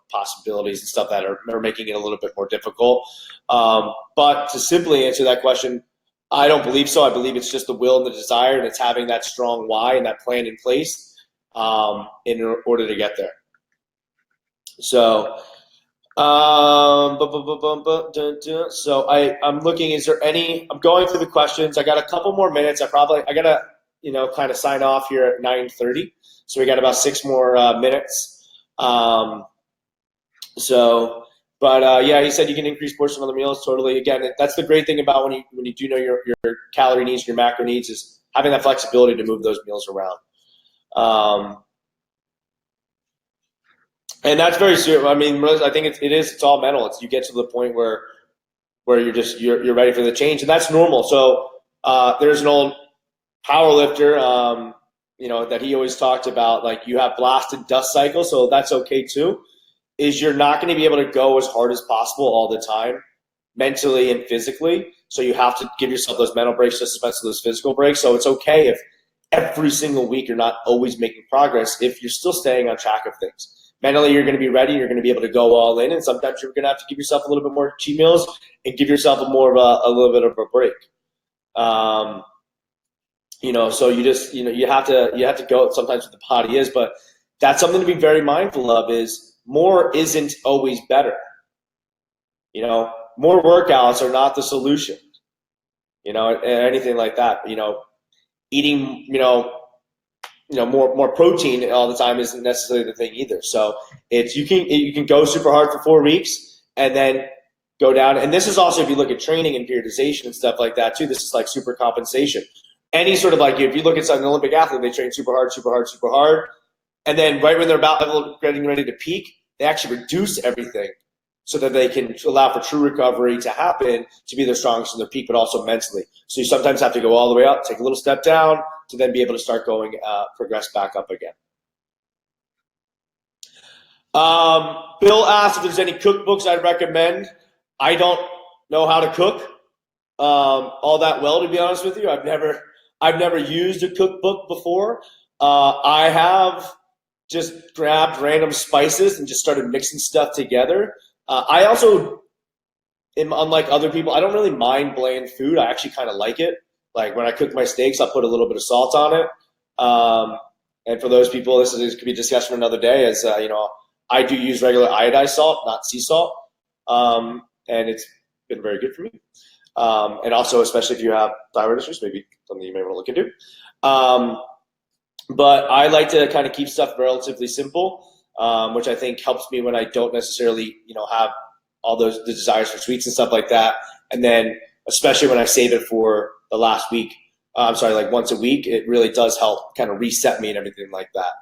Speaker 2: possibilities and stuff that are making it a little bit more difficult. But to simply answer that question, I don't believe so. I believe it's just the will and the desire, and it's having that strong why and that plan in place in order to get there. So. So I'm looking, I'm going through the questions. I got a couple more minutes. I gotta, kind of sign off here at 9:30. So we got about 6 more minutes. Yeah, he said you can increase portion of the meals. Totally. Again, that's the great thing about when you do know your calorie needs, your macro needs, is having that flexibility to move those meals around. And that's very serious. I mean, I think it's all mental. You get to the point where you're ready for the change, and that's normal. So there's an old power lifter, that he always talked about, like, you have blasted dust cycle, so that's okay too. Is you're not going to be able to go as hard as possible all the time, mentally and physically. So you have to give yourself those mental breaks just as much as those physical breaks. So it's okay if every single week you're not always making progress if you're still staying on track of things. Mentally, you're going to be ready. You're going to be able to go all in, and sometimes you're going to have to give yourself a little bit more cheat meals and give yourself a little bit of a break. So you have to go sometimes what the body is, but that's something to be very mindful of. Is more isn't always better. More workouts are not the solution. Anything like that. Eating more protein all the time isn't necessarily the thing either. So you can go super hard for 4 weeks and then go down. And this is also, if you look at training and periodization and stuff like that too, this is like super compensation. Any sort of if you look at an Olympic athlete, they train super hard, super hard, super hard. And then right when they're about getting ready to peak, they actually reduce everything so that they can allow for true recovery to happen, to be their strongest in their peak, but also mentally. So you sometimes have to go all the way up, take a little step down to then be able to start going, progress back up again. Bill asked if there's any cookbooks I'd recommend. I don't know how to cook all that well, to be honest with you. I've never used a cookbook before. I have just grabbed random spices and just started mixing stuff together. I also am unlike other people. I don't really mind bland food. I actually kind of like it. Like when I cook my steaks, I'll put a little bit of salt on it. And for those people, this could be a discussion for another day. As I do use regular iodized salt, not sea salt, and it's been very good for me. And also, especially if you have thyroid issues, maybe something you may want to look into. But I like to kind of keep stuff relatively simple, which I think helps me when I don't necessarily, have all the desires for sweets and stuff like that. And then, especially when I save it for the last week, once a week, it really does help kind of reset me and everything like that.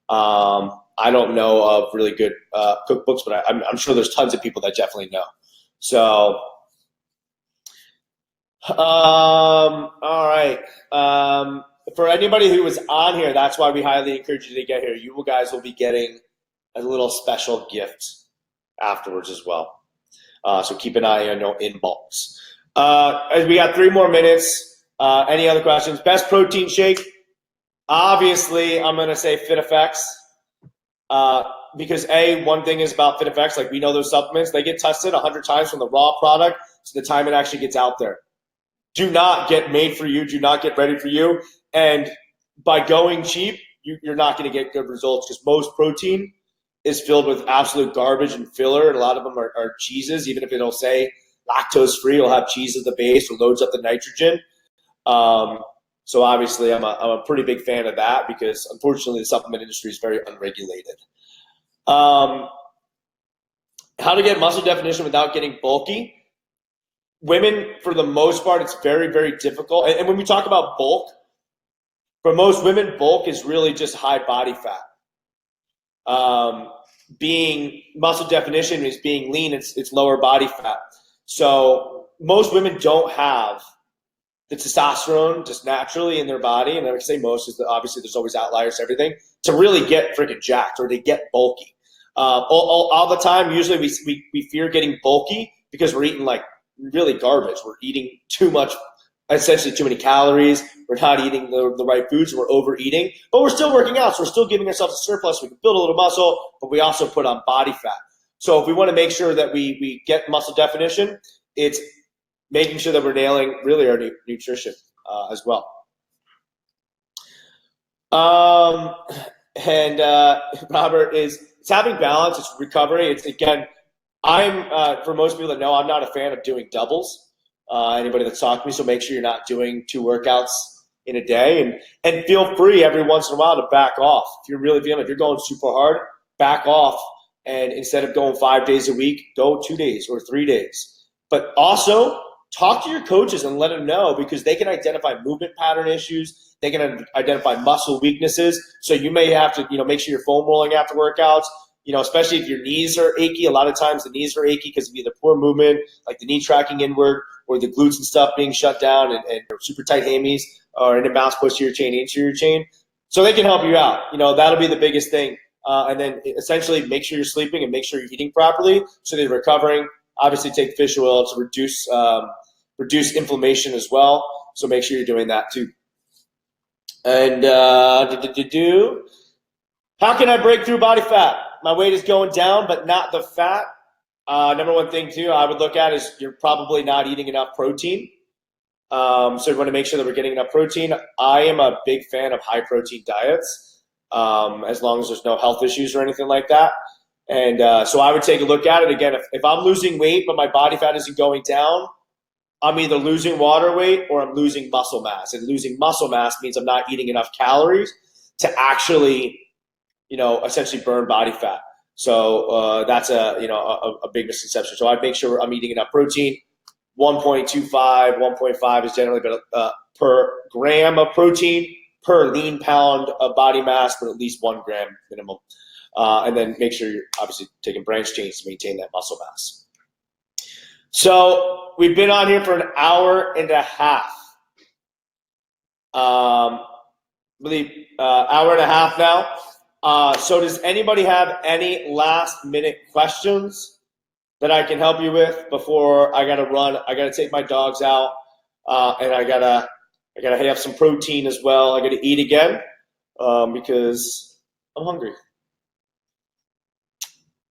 Speaker 2: I don't know of really good cookbooks, but I'm sure there's tons of people that definitely know. So, all right. For anybody who was on here, that's why we highly encourage you to get here. You guys will be getting a little special gift afterwards as well. So keep an eye on your inbox. We got 3 more minutes. Any other questions? Best protein shake? Obviously, I'm going to say FitFX. Because one thing is about FitFX, we know those supplements, they get tested 100 times from the raw product to the time it actually gets out there. Do not get made for you. Do not get ready for you. And by going cheap, you're not going to get good results, because most protein is filled with absolute garbage and filler, and a lot of them are cheeses. Even if it'll say lactose-free, it'll have cheese at the base or loads up the nitrogen. So obviously, I'm a pretty big fan of that, because unfortunately, the supplement industry is very unregulated. How to get muscle definition without getting bulky? Women, for the most part, it's very, very difficult. And when we talk about bulk, for most women, bulk is really just high body fat. Being muscle definition is being lean, it's lower body fat. So most women don't have the testosterone just naturally in their body, and I would say most, is that obviously there's always outliers to everything, to really get freaking jacked or to get bulky. All the time, usually we fear getting bulky because we're eating really garbage. We're eating too much, essentially too many calories. We're not eating the right foods. We're overeating, but we're still working out. So we're still giving ourselves a surplus. We can build a little muscle, but we also put on body fat. So if we want to make sure that we get muscle definition, it's making sure that we're nailing really our nutrition as well. Robert, it's having balance. It's recovery. It's, again, for most people that know, I'm not a fan of doing doubles. Anybody that's talked to me, so make sure you're not doing 2 workouts in a day, and feel free every once in a while to back off. If you're really feeling, if you're going super hard, back off, and instead of going 5 days a week, go 2 days or 3 days. But also talk to your coaches and let them know, because they can identify movement pattern issues. They can identify muscle weaknesses. So you may have to, make sure you're foam rolling after workouts. Especially if your knees are achy. A lot of times the knees are achy because of either poor movement, like the knee tracking inward, or the glutes and stuff being shut down, and super tight hammies, or an imbalance posterior chain, anterior chain. So they can help you out. That'll be the biggest thing. And then essentially make sure you're sleeping and make sure you're eating properly so that you're recovering. Obviously take fish oil to reduce inflammation as well. So make sure you're doing that too. And how can I break through body fat? My weight is going down, but not the fat. Number one thing too, I would look at is you're probably not eating enough protein. So we want to make sure that we're getting enough protein. I am a big fan of high protein diets, as long as there's no health issues or anything like that. And so I would take a look at it again. If I'm losing weight, but my body fat isn't going down, I'm either losing water weight or I'm losing muscle mass. And losing muscle mass means I'm not eating enough calories to actually, essentially burn body fat. So that's a big misconception. So I make sure I'm eating enough protein. 1.25, 1.5 is generally per gram of protein per lean pound of body mass, but at least 1 gram minimum. And then make sure you're obviously taking branch chains to maintain that muscle mass. So we've been on here for an hour and a half. I believe hour and a half now. So does anybody have any last minute questions that I can help you with before I gotta run? I gotta take my dogs out, and I gotta have some protein as well. I gotta eat again because I'm hungry.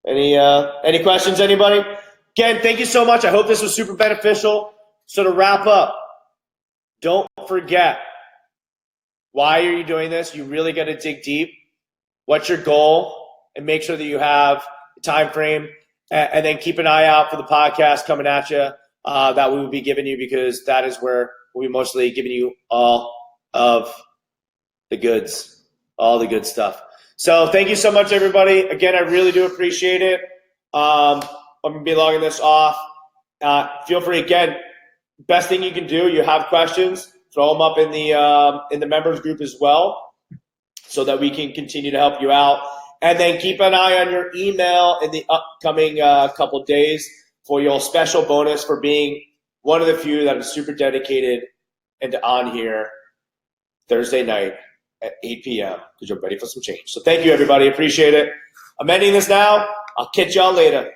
Speaker 2: Any questions, anybody? Again, thank you so much. I hope this was super beneficial. So to wrap up, don't forget, why are you doing this? You really got to dig deep. What's your goal? And make sure that you have a time frame. And then keep an eye out for the podcast coming at you that we will be giving you, because that is where we'll be mostly giving you all of the goods, all the good stuff. So thank you so much, everybody. Again, I really do appreciate it. I'm going to be logging this off. Feel free, again, best thing you can do, you have questions, throw them up in the members group as well so that we can continue to help you out. And then keep an eye on your email in the upcoming couple of days for your special bonus for being one of the few that is super dedicated and on here Thursday night at 8 p.m. because you're ready for some change. So thank you, everybody. Appreciate it. I'm ending this now. I'll catch y'all later.